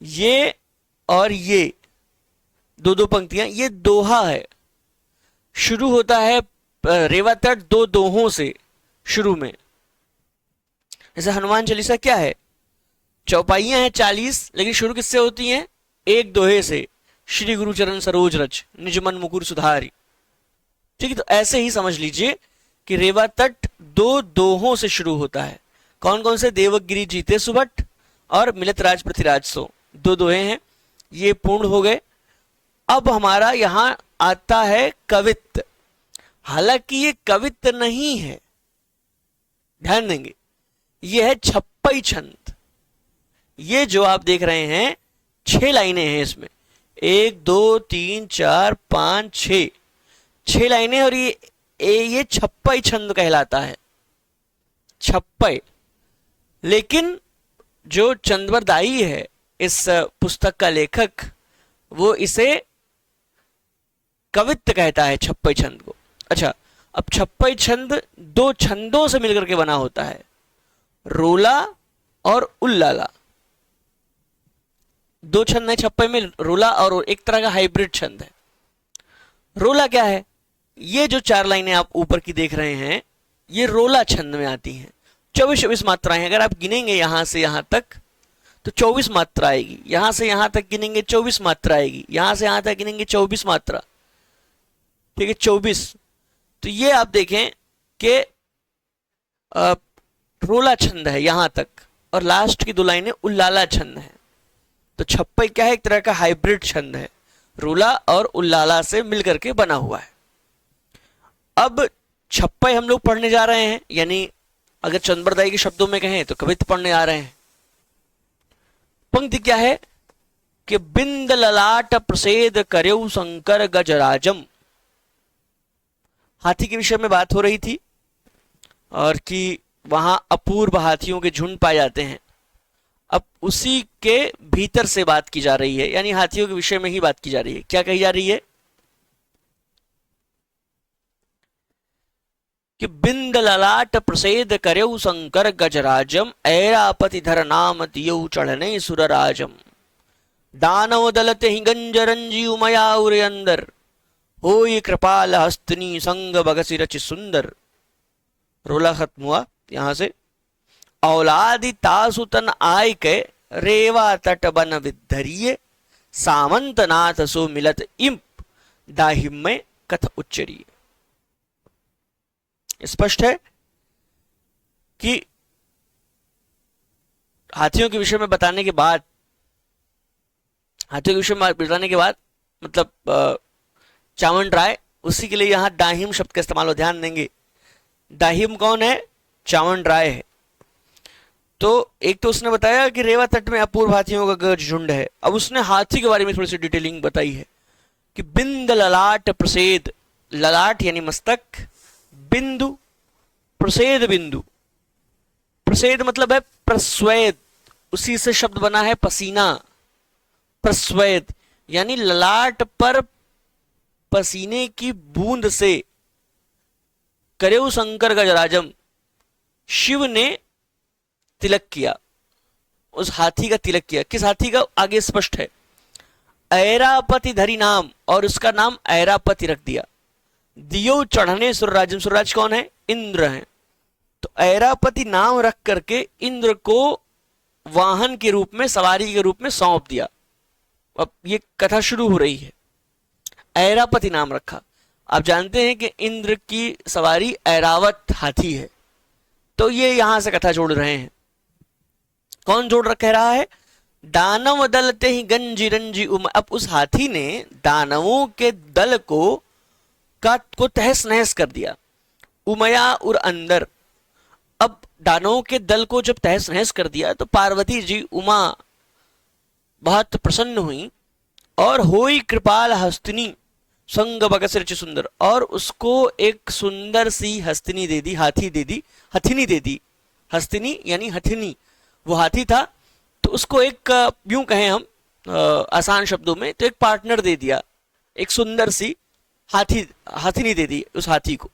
ये और ये 2-2 पंक्तियां, ये दोहा है। शुरू होता है रेवा तट 2 दोहों से शुरू में। जैसे हनुमान चालीसा क्या है, चौपाइयां हैं 40, लेकिन शुरू किससे होती हैं? एक दोहे से, श्री गुरु चरण सरोज रच निज मन मुकुर सुधारी। ठीक है, तो ऐसे ही समझ लीजिए कि रेवा तट 2 दोहों से शुरू होता है। कौन कौन से? देवगिरी जीते सुभट और मिलत राज पृथ्वीराज सो, 2 दोहे हैं। ये पूर्ण हो गए। अब हमारा यहां आता है कवित्त। हालांकि ये कवित्त नहीं है, ध्यान देंगे, ये है छप्पई छंद। ये जो आप देख रहे हैं 6 लाइनें हैं इसमें, 1 2 3 4 5 6, 6 लाइनें, और ये छप्पई छंद कहलाता है, छप्पई। लेकिन जो चंद्रवरदाई है इस पुस्तक का लेखक, वो इसे कवित्त कहता है, छप्पई छंद को। अच्छा, अब छप्पई छंद 2 छंदों से मिलकर के बना होता है, रोला और उल्लाला। 2 छंद है छप्पई में, रोला, और एक तरह का हाइब्रिड छंद है। रोला क्या है? ये जो 4 लाइनें आप ऊपर की देख रहे हैं, ये रोला छंद में आती हैं। 24-24 मात्राएं। अगर आप गिनेंगे यहां से यहां तक तो 24 मात्रा आएगी, यहां से यहां तक गिनेंगे 24 मात्रा आएगी, यहां से यहां तक गिनेंगे 24 मात्रा, ठीक है, 24। तो ये आप देखें कि रोला छंद है यहां तक, और लास्ट की 2 लाइनें उल्लाला छंद है। तो छप्पई क्या है? एक तरह का हाइब्रिड छंद है, रोला और उल्लाला से मिलकर के बना हुआ है। अब छप्पई हम लोग पढ़ने जा रहे हैं, यानी अगर चंद्रवरदाई के शब्दों में कहें तो कवित्त पढ़ने आ रहे हैं। पंक्ति क्या है कि बिंद ललाट प्रसेद कर्यौ शंकर गजराजम। हाथी के विषय में बात हो रही थी, और कि वहां अपूर्व हाथियों के झुंड पाए जाते हैं। अब उसी के भीतर से बात की जा रही है, यानी हाथियों के विषय में ही बात की जा रही है। क्या कही जा रही है कि बिंद ललाट प्रसेद कर्यौ शंकर गजराजम, ऐरापति धर नाम दियौ चढ़ने सुरराजम। दानव दलते ही गंजरंजी उमया उरे अंदर, होई कृपाल हस्तनी संग बगसी रचि सुंदर। रोला खत्म हुआ यहां से। औलादि तासुतन आय के, रेवा तट बन विद्धरिये, सामंत नाथ सो मिलत इम्प, दाहिम में कथ उच्चरिये। स्पष्ट है कि हाथियों के विषय में बताने के बाद, मतलब चावंड राय, उसी के लिए यहां दाहिम शब्द का इस्तेमाल हो, ध्यान देंगे। दाहिम कौन है? चावंड राय है। तो एक तो उसने बताया कि रेवा तट में अपूर्व हाथियों का गज झुंड है। अब उसने हाथी के बारे में थोड़ी सी डिटेलिंग बताई है कि बिंद ललाट प्रसेद, ललाट यानी मस्तक, बिंदु, प्रसेद बिंदु। प्रसेद मतलब है प्रस्वेद, उसी से शब्द बना है पसीना। प्रस्वेद यानी ललाट पर पसीने की बूंद से कर्यौ शंकर गजराजम, शिव ने तिलक किया, उस हाथी का तिलक किया। किस हाथी का? आगे स्पष्ट है, ऐरापति धरी नाम, और उसका नाम ऐरापति रख दिया। दियो चढ़ने सुरराजम, सुरराज कौन है? इंद्र है। तो ऐरापति नाम रख करके इंद्र को वाहन के रूप में, सवारी के रूप में सौंप दिया। अब ये कथा शुरू हो रही है, ऐरापति नाम रखा। आप जानते हैं कि इंद्र की सवारी ऐरावत हाथी है। तो ये यहां से कथा जोड़ रहे हैं। कौन जोड़ कह रहा है? दानव दल ते ही गंजी रंजी उम। अब उस हाथी ने दानवों के दल को तहस नहस कर दिया, उमया और अंदर। अब दानवों के दल को जब तहस नहस कर दिया तो पार्वती जी उमा बहुत प्रसन्न हुई, और होई कृपाल हस्तिनी संग बगसरच सुंदर, और उसको एक सुंदर सी हस्तिनी दे दी, हाथी दे दी, हथिनी दे दी। हस्तिनी यानी हथिनी, वो हाथी था, तो उसको एक, यूं कहें हम आसान शब्दों में, तो एक पार्टनर दे दिया, एक सुंदर सी हथिनी दे दी उस हाथी को।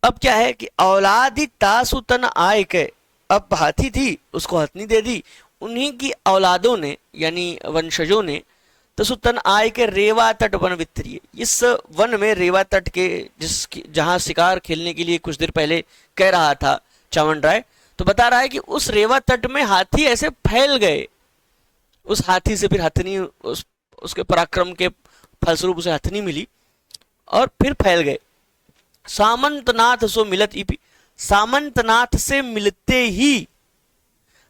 अब क्या है कि औलादी तासुतन आय के, अब हाथी थी, उसको हथनी दे दी। उन्हीं की औलादों ने, यानी वंशजों ने, तसुतन आय के रेवा तट वन वित्तरिये, इस वन में, रेवा तट के, जहां शिकार खेलने के लिए कुछ देर पहले कह रहा था चावंड राय, तो बता रहा है कि उस रेवा तट में हाथी ऐसे फैल गए। उस हाथी से फिर हथनी, उसके पराक्रम के फलस्वरूप उसे हथनी मिली, और फिर फैल गए। सामंतनाथ सो मिलत इपि, सामंतनाथ से मिलते ही,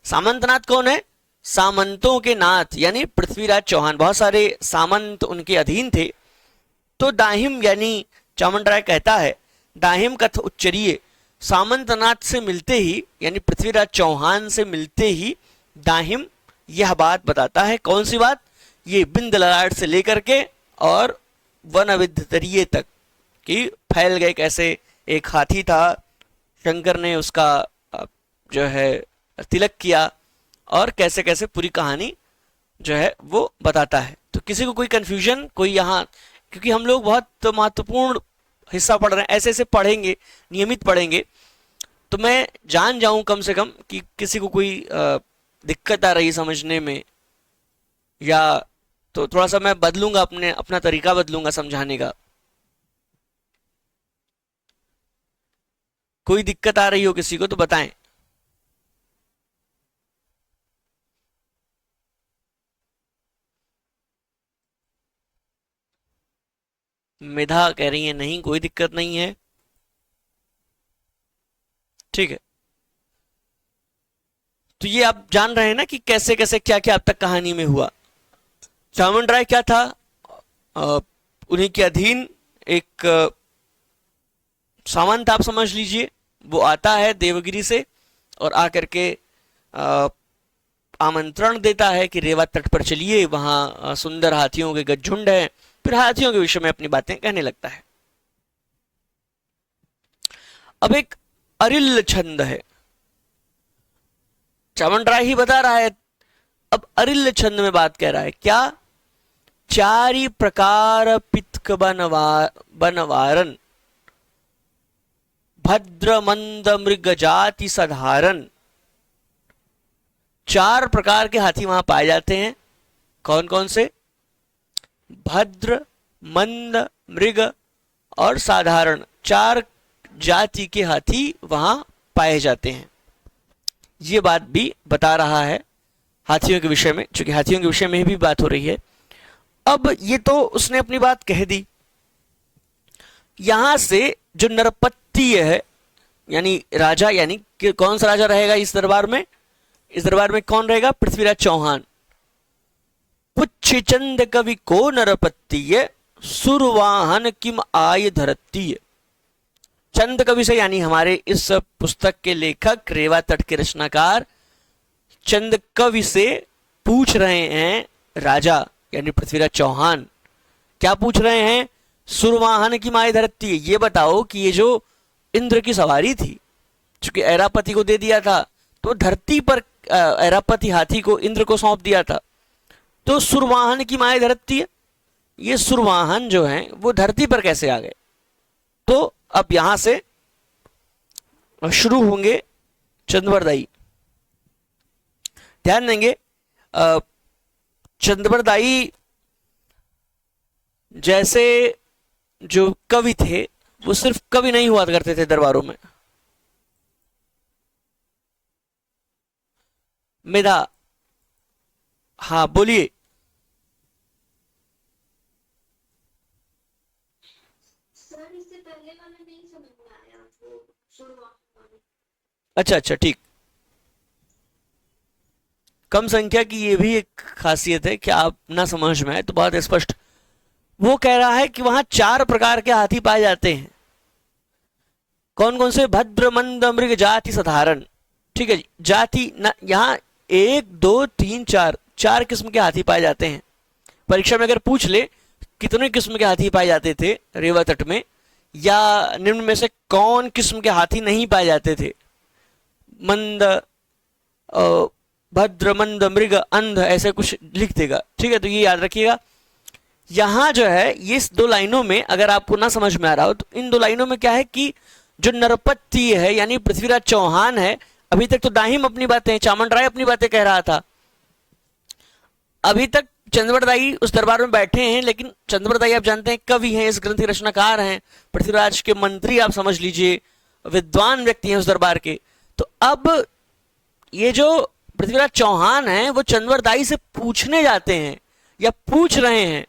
सामंतनाथ कौन है? सामंतों के नाथ यानी पृथ्वीराज चौहान, बहुत सारे सामंत उनके अधीन थे। तो दाहिम यानी चामुंडराय कहता है, दाहिम कथ उच्चरिए, सामंतनाथ से मिलते ही यानी पृथ्वीराज चौहान से मिलते ही दाहिम यह बात बताता है। कौन सी बात? ये बिंद ललाट से लेकर के और वन अविद्यतरीय तक कि फैल गए कैसे। एक हाथी था, शंकर ने उसका जो है तिलक किया, और कैसे कैसे पूरी कहानी जो है वो बताता है। तो किसी को कोई कंफ्यूजन, कोई यहाँ, क्योंकि हम लोग बहुत महत्वपूर्ण हिस्सा पढ़ रहे हैं, ऐसे ऐसे पढ़ेंगे, नियमित पढ़ेंगे, तो मैं जान जाऊं कम से कम कि किसी को कोई दिक्कत आ रही है समझने में, या तो थोड़ा सा मैं बदलूंगा, अपना तरीका बदलूंगा समझाने का। कोई दिक्कत आ रही हो किसी को तो बताएं। मेधा कह रही है नहीं, कोई दिक्कत नहीं है। ठीक है, तो ये आप जान रहे हैं ना कि कैसे कैसे क्या क्या अब तक कहानी में हुआ। चामुंडराय क्या था? उन्हीं के अधीन एक सामंत आप समझ लीजिए। वो आता है देवगिरी से और आकर के आमंत्रण देता है कि रेवा तट पर चलिए, वहां सुंदर हाथियों के गठझुंड है। फिर हाथियों के विषय में अपनी बातें कहने लगता है। अब एक अरिल छंद है, चामुंडराय ही बता रहा है। अब अरिल छंद में बात कह रहा है क्या? चारि प्रकार पितक बनवारन, भद्र मंद मृग जाति साधारण। चार प्रकार के हाथी वहां पाए जाते हैं। कौन कौन से? भद्र, मंद, मृग और साधारण, चार जाति के हाथी वहां पाए जाते हैं। ये बात भी बता रहा है हाथियों के विषय में, चूंकि हाथियों के विषय में भी बात हो रही है। अब ये तो उसने अपनी बात कह दी। यहां से जो नरपत्तीय है यानी राजा, यानी कि कौन सा राजा रहेगा इस दरबार में? इस दरबार में कौन रहेगा? पृथ्वीराज चौहान। पुच्छ चंद कवि को नरपत्तीय, सुरवाहन किम आय धरतीय। चंद कवि से यानी हमारे इस पुस्तक के लेखक, रेवा तट के रचनाकार चंद कवि से पूछ रहे हैं राजा यानी पृथ्वीराज चौहान। क्या पूछ रहे हैं? सुरवाहन की माय धरती, ये बताओ कि ये जो इंद्र की सवारी थी, चूंकि ऐरापति को दे दिया था, तो धरती पर ऐरापति हाथी को इंद्र को सौंप दिया था, तो सुरवाहन की माय धरती, ये सुरवाहन जो हैं वो धरती पर कैसे आ गए? तो अब यहां से शुरू होंगे चंद्रवरदाई। ध्यान देंगे, चंद्रवरदाई जैसे जो कवि थे वो सिर्फ कवि नहीं हुआ करते थे दरबारों में। मेधा, हाँ बोलिए। अच्छा अच्छा, ठीक। कम संख्या की ये भी एक खासियत है कि आप ना समझ में आए तो बहुत स्पष्ट। वो कह रहा है कि वहां चार प्रकार के हाथी पाए जाते हैं। कौन कौन से? भद्र, मंद, मृग, जाति, साधारण। ठीक है जी, जाति ना, यहाँ एक दो तीन चार, चार किस्म के हाथी पाए जाते हैं। परीक्षा में अगर पूछ ले कितने किस्म के हाथी पाए जाते थे रेवा तट में, या निम्न में से कौन किस्म के हाथी नहीं पाए जाते थे, मंद, भद्र, मंद, मृग, अंध, ऐसे कुछ लिख देगा। ठीक है, तो ये याद रखिएगा। यहां जो है ये इस दो लाइनों में अगर आपको ना समझ में आ रहा हो तो इन दो लाइनों में क्या है कि जो नरपति है यानी पृथ्वीराज चौहान है, अभी तक तो दाहिम अपनी बातें, चामुंडराय अपनी बातें कह रहा था, अभी तक चंद्रवरदाई उस दरबार में बैठे हैं। लेकिन चंद्रवरदाई आप जानते हैं कवि हैं, इस ग्रंथ के रचनाकार हैं, पृथ्वीराज के मंत्री आप समझ लीजिए, विद्वान व्यक्ति हैं उस दरबार के। तो अब ये जो पृथ्वीराज चौहान हैं वो चंद्रवरदाई से पूछने जाते हैं या पूछ रहे हैं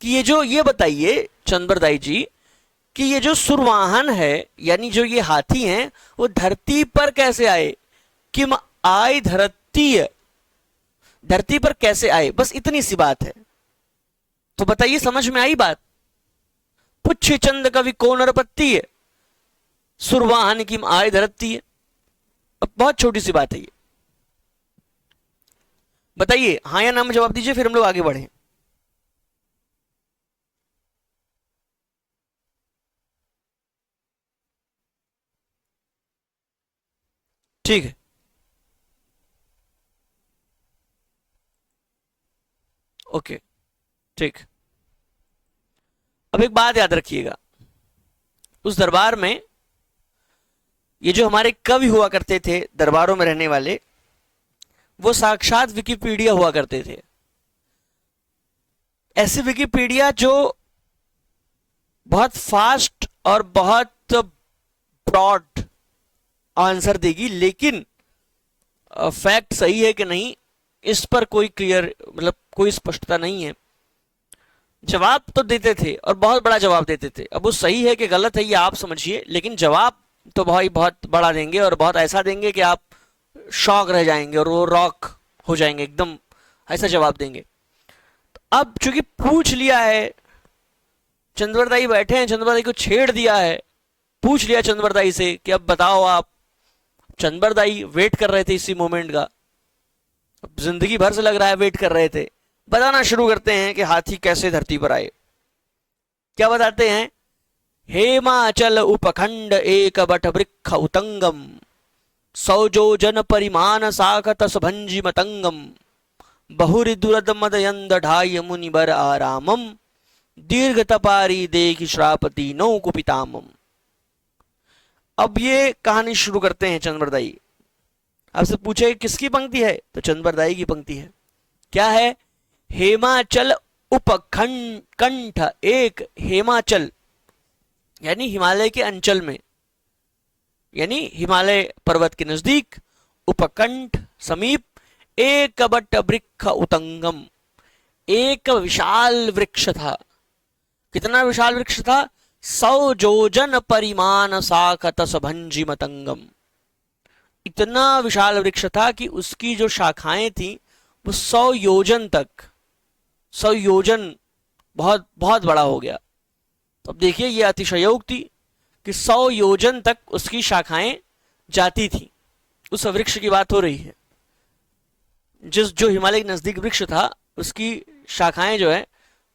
कि ये जो, ये बताइए चंद्रवरदाई जी कि ये जो सुरवाहन है यानी जो ये हाथी हैं वो धरती पर कैसे आए? किम आय धरती, धरती पर कैसे आए, बस इतनी सी बात है। तो बताइए समझ में आई बात? पुच्छ चंद कवि को नरपत्ति है, सुरवाहन की आय धरती है। अब बहुत छोटी सी बात है ये। बताइए हाँ या ना में जवाब दीजिए, फिर हम लोग आगे बढ़े। ठीक है, ओके, ठीक। अब एक बात याद रखिएगा, उस दरबार में ये जो हमारे कवि हुआ करते थे दरबारों में रहने वाले, वो साक्षात विकिपीडिया हुआ करते थे। ऐसे विकिपीडिया जो बहुत फास्ट और बहुत ब्रॉड आंसर देगी, लेकिन फैक्ट सही है कि नहीं इस पर कोई क्लियर मतलब कोई स्पष्टता नहीं है। जवाब तो देते थे और बहुत बड़ा जवाब देते थे। अब वो सही है कि गलत है ये आप समझिए, लेकिन जवाब तो भाई बहुत बड़ा देंगे और बहुत ऐसा देंगे कि आप शॉक रह जाएंगे और वो रॉक हो जाएंगे एकदम, ऐसा जवाब देंगे। अब चूंकि पूछ लिया है, चंद्रवरदाई बैठे हैं, चंद्रवरदाई को छेड़ दिया है, पूछ लिया चंद्रवरदाई से कि अब बताओ आप। चंद्रवरदाई वेट कर रहे थे इसी मोमेंट का, जिंदगी भर से लग रहा है वेट कर रहे थे। बताना शुरू करते हैं कि हाथी कैसे धरती पर आए। क्या बताते हैं? हेमाचल उपखंड एक बट वृक्ष उतंगम, सौजोजन परिमाण साख तसभंजी मतंगम, बहुरी दुरद मदयंद ढाय मुनिबर आरामम, दीर्घ तपारी देख श्रापति नौ कुपितामम। अब ये कहानी शुरू करते हैं चंद्रवरदाई। आपसे पूछे किसकी पंक्ति है, तो चंद्रवरदाई की पंक्ति है। क्या है? हेमाचल उपखंड कंठ एक, हेमाचल यानी हिमालय के अंचल में, यानी हिमालय पर्वत के नजदीक, उपकंठ समीप, एक बट वृक्ष उतंगम, एक विशाल वृक्ष था। कितना विशाल वृक्ष था? 100 योजन परिमाण साख तसभंजी मतंगम। इतना विशाल वृक्ष था कि उसकी जो शाखाएं थी वो 100 योजन तक, 100 योजन बहुत बहुत बड़ा हो गया। तो अब देखिए ये अतिशयोक्ति कि 100 योजन तक उसकी शाखाएं जाती थी। उस वृक्ष की बात हो रही है, जिस जो हिमालय के नजदीक वृक्ष था उसकी शाखाएं जो है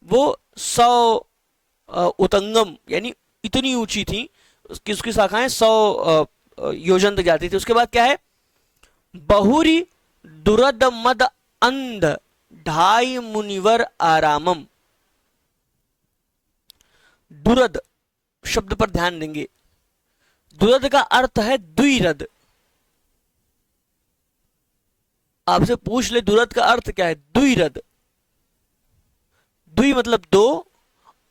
वो 100 उतंगम यानी इतनी ऊंची थी, उसकी शाखाएं 100 योजन तक जाती थी। उसके बाद क्या है? बहुरी दुरद मद अंध ढाई मुनिवर आरामम। दुरद शब्द पर ध्यान देंगे। दुरद का अर्थ है द्विरद। आपसे पूछ ले दुरद का अर्थ क्या है? द्विरद। द्वि मतलब दो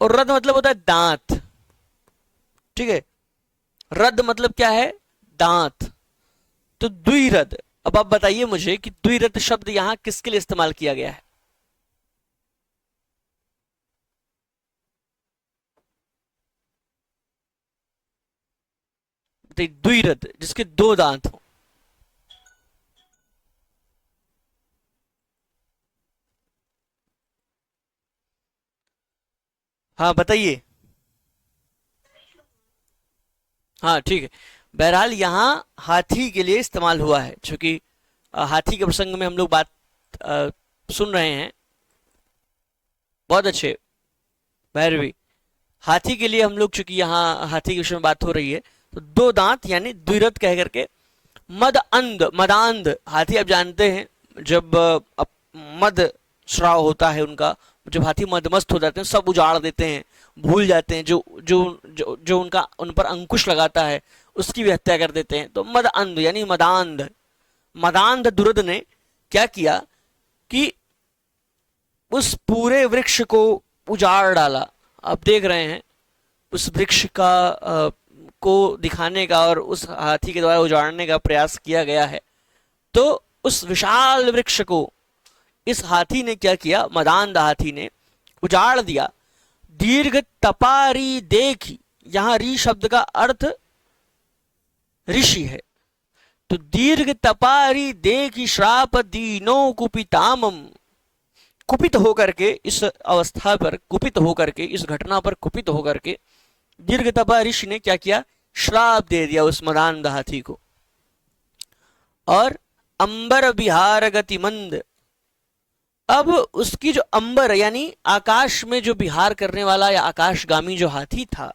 और रद मतलब होता है दांत। ठीक है, रद मतलब क्या है? दांत। तो द्विरद। अब आप बताइए मुझे कि द्विरद शब्द यहां किसके लिए इस्तेमाल किया गया है? द्विरद जिसके दो दांत हो। हाँ बताइए। हाँ ठीक है, बहरहाल यहाँ हाथी के लिए इस्तेमाल हुआ है, क्योंकि हाथी के प्रसंग में हम लोग बात सुन रहे हैं। बहुत अच्छे भैरवी, हाथी के लिए हम लोग, चूंकि यहाँ हाथी के विषय में बात हो रही है, तो दो दांत यानी द्विरथ कह करके। मद अंध, मदांध हाथी आप जानते हैं, जब मद श्राव होता है उनका, जब हाथी मदमस्त हो जाते हैं सब उजाड़ देते हैं, भूल जाते हैं, जो जो जो, जो उनका उन पर अंकुश लगाता है उसकी भी हत्या कर देते हैं। तो मद अंध यानी मदांध। मदांध दुरद ने क्या किया कि उस पूरे वृक्ष को उजाड़ डाला। आप देख रहे हैं उस वृक्ष का को दिखाने का और उस हाथी के द्वारा उजाड़ने का प्रयास किया गया है। तो उस विशाल वृक्ष को इस हाथी ने क्या किया? मदांध हाथी ने उजाड़ दिया। दीर्घ तपारी देखी, यहां री शब्द का अर्थ ऋषि है। तो दीर्घ तपारी देखि श्राप दीनो कुपितामम, कुपित होकर के इस अवस्था पर, कुपित होकर के इस घटना पर कुपित होकर के दीर्घ तपा ऋषि ने क्या किया, श्राप दे दिया उस मदान हाथी को। और अंबर विहार गति मंद, अब उसकी जो अंबर यानी आकाश में जो विहार करने वाला या आकाशगामी जो हाथी था,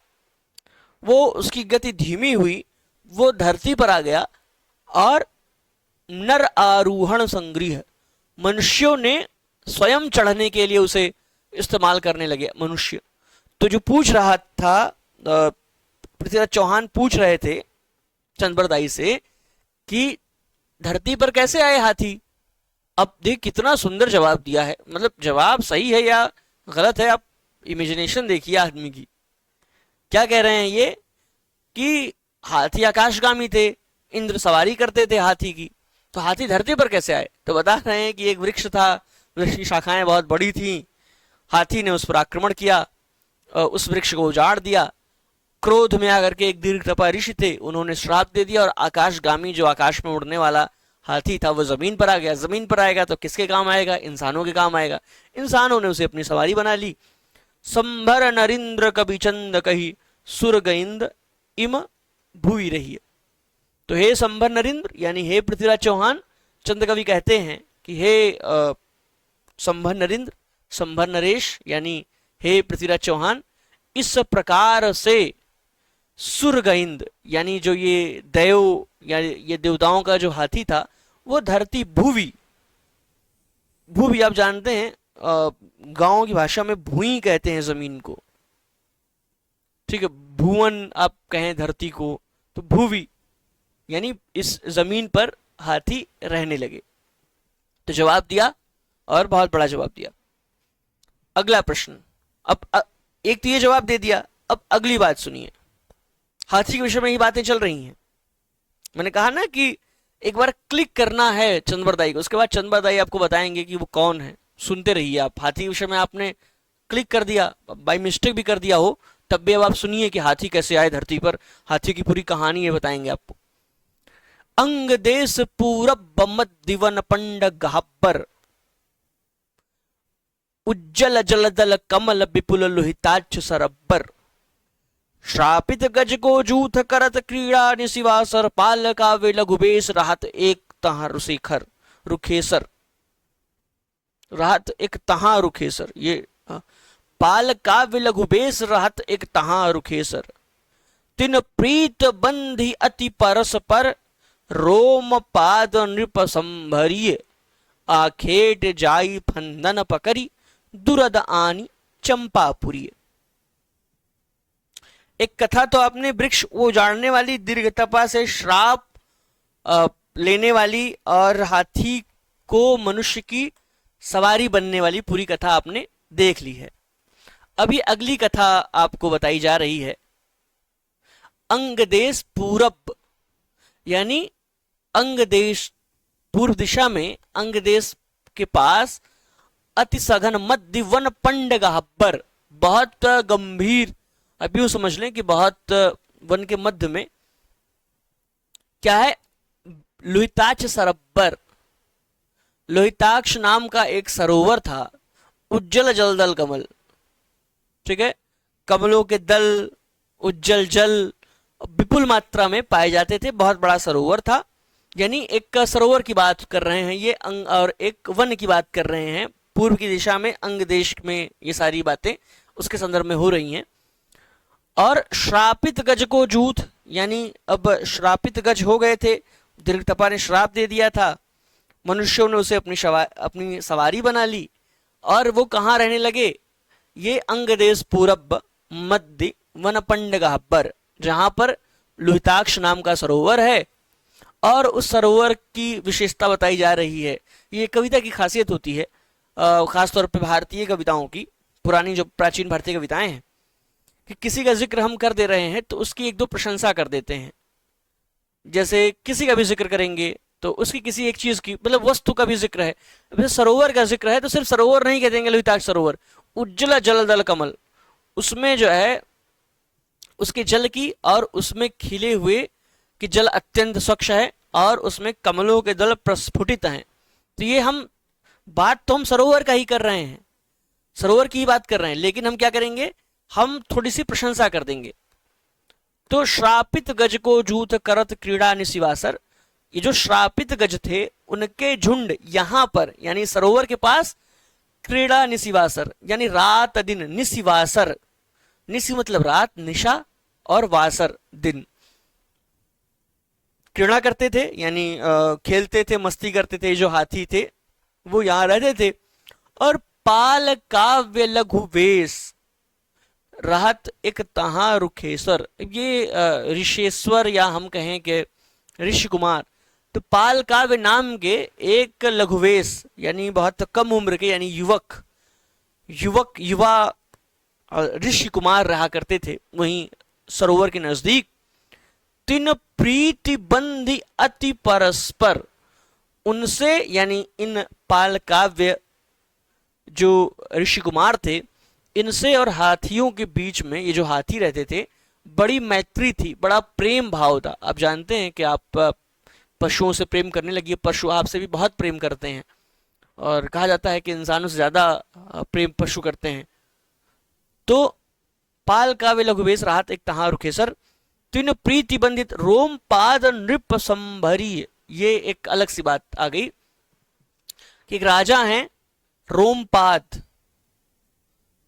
वो उसकी गति धीमी हुई, वो धरती पर आ गया और नर आरोहण संग्रह, मनुष्यों ने स्वयं चढ़ने के लिए उसे इस्तेमाल करने लगे मनुष्य। तो जो पूछ रहा था, पृथ्वीराज चौहान पूछ रहे थे चंद्रबरदाई से कि धरती पर कैसे आए हाथी। अब देख कितना सुंदर जवाब दिया है, मतलब जवाब सही है या गलत है, आप इमेजिनेशन देखिए आदमी की। क्या कह रहे हैं ये कि हाथी आकाशगामी थे, इंद्र सवारी करते थे हाथी की, तो हाथी धरती पर कैसे आए। तो बता रहे हैं कि एक वृक्ष था, वृक्ष की शाखाएं बहुत बड़ी थी, हाथी ने उस पर आक्रमण किया, उस वृक्ष को उजाड़ दिया। क्रोध में आकर के एक दीर्घ तपा ऋषि थे, उन्होंने श्राप दे दिया और आकाशगामी जो आकाश में उड़ने वाला हाथी था वो जमीन पर आ गया। जमीन पर आएगा तो किसके काम आएगा, इंसानों के काम आएगा। इंसानों ने उसे अपनी सवारी बना ली। संभर नरिंद्र कवि चंद कही सुर गइंद इम भूई रही। तो हे संभर नरिंद्र यानी हे पृथ्वीराज चौहान, चंद कवि कहते हैं कि हे संभर नरिंद्र, संभर नरेश यानी हे पृथ्वीराज चौहान, इस प्रकार से सुरगइंद यानी जो ये देव या ये देवताओं का जो हाथी था वो धरती भूवी, भूवी आप जानते हैं गांव की भाषा में भूई कहते हैं जमीन को, ठीक है। भुवन आप कहें धरती को, तो भूवी यानी इस जमीन पर हाथी रहने लगे। तो जवाब दिया और बहुत बड़ा जवाब दिया। अगला प्रश्न, अब एक तो ये जवाब दे दिया, अब अगली बात सुनिए। हाथी के विषय में ही बातें चल रही हैं। मैंने कहा ना कि एक बार क्लिक करना है चंद्रबरदाई को, उसके बाद चंद्रबरदाई आपको बताएंगे कि वो कौन है। सुनते रहिए आप। हाथी के विषय में आपने क्लिक कर दिया, बाय मिस्टेक भी कर दिया हो, तब भी अब आप सुनिए कि हाथी कैसे आए धरती पर। हाथी की पूरी कहानी है, बताएंगे आपको। अंग देश पूरब दिवन पंड गहब्बर, उज्जल जलदल कमल विपुल लोहिताक्ष सरब्बर, श्रापित गज को जूथ करत क्रीड़ा निशिवासर, पाल काव्य लघुबेश रहत एक तहा रुशेखर रुखेसर, रहत एक तहा रुखेसर। ये पाल काव्य लघुबेश रहत एक तहा रुखेसर, तिन प्रीत बंधी अति परस पर, रोम पाद नृप संभरिय, आखेट जाई फंदन पकरी, दुरद आनी चंपापुरी। एक कथा तो आपने वृक्ष उजाड़ने वाली, दीर्घ तपा से श्राप लेने वाली और हाथी को मनुष्य की सवारी बनने वाली पूरी कथा आपने देख ली है। अभी अगली कथा आपको बताई जा रही है। अंगदेश पूरब यानी अंगदेश, पूर्व दिशा में अंगदेश के पास अति सघन मध्य वन पंड गहब्बर, बहुत गंभीर, अब यूं समझ लें कि बहुत वन के मध्य में क्या है, लोहिताक्ष सरब्बर, लोहिताक्ष नाम का एक सरोवर था। उज्जल जलदल कमल, ठीक है, कमलों के दल, उज्जल जल विपुल मात्रा में पाए जाते थे। बहुत बड़ा सरोवर था, यानी एक सरोवर की बात कर रहे हैं ये और एक वन की बात कर रहे हैं। पूर्व की दिशा में अंग देश में ये सारी बातें उसके संदर्भ में हो रही हैं। और श्रापित गज को जूथ यानी अब श्रापित गज हो गए थे, दीर्घतपा ने श्राप दे दिया था, मनुष्यों ने उसे अपनी सवारी बना ली और वो कहाँ रहने लगे, ये अंगदेश पूरब मध्य वनपंड गहब्बर, जहां पर लोहिताक्ष नाम का सरोवर है और उस सरोवर की विशेषता बताई जा रही है। ये कविता की खासियत होती है, खासतौर पर भारतीय कविताओं की, पुरानी जो प्राचीन भारतीय कविताएं हैं, कि किसी का जिक्र हम कर दे रहे हैं तो उसकी एक दो प्रशंसा कर देते हैं। जैसे किसी का भी जिक्र करेंगे तो उसकी किसी एक चीज की, मतलब वस्तु का भी जिक्र है। जैसे सरोवर का जिक्र है तो सिर्फ सरोवर नहीं कह देंगे लोहिताक्ष सरोवर, उज्जल जलदल कमल, उसमें जो है उसके जल की और उसमें खिले हुए कि जल अत्यंत स्वच्छ है और उसमें कमलों के दल प्रस्फुटित हैं। तो ये हम बात तो हम सरोवर का ही कर रहे हैं, सरोवर की ही बात कर रहे हैं, लेकिन हम क्या करेंगे, हम थोड़ी सी प्रशंसा कर देंगे। तो श्रापित गज को जूथ करत क्रीड़ा निशिवासर, ये जो श्रापित गज थे उनके झुंड यहां पर यानी सरोवर के पास क्रीड़ा निशिवासर यानी रात दिन, निशिवासर, निशि मतलब रात, निशा, और वासर दिन, क्रीड़ा करते थे यानी खेलते थे, मस्ती करते थे। जो हाथी थे वो यहां रहते थे। और पाल काव्य लघु वेश रहत एक तहा रुखेश्वर, ये ऋषेश्वर या हम कहें कि ऋषि कुमार, तो पाल काव्य नाम के एक लघुवेश यानी बहुत कम उम्र के यानी युवा ऋषि कुमार रहा करते थे वहीं सरोवर के नजदीक। तीन प्रीति बंधी अति परस्पर, उनसे यानी इन पाल काव्य जो ऋषि कुमार थे, इनसे और हाथियों के बीच में, ये जो हाथी रहते थे, बड़ी मैत्री थी, बड़ा प्रेम भाव था। आप जानते हैं कि आप पशुओं से प्रेम करने लगी, पशु आपसे भी बहुत प्रेम करते हैं, और कहा जाता है कि इंसानों से ज्यादा प्रेम पशु करते हैं। तो पाल काव्य लघुवेश राहत एक तहा रुखेसर, तीन प्रीति बंधित रोम पाद नृप संभरी, ये एक अलग सी बात आ गई कि एक राजा हैं रोमपाद,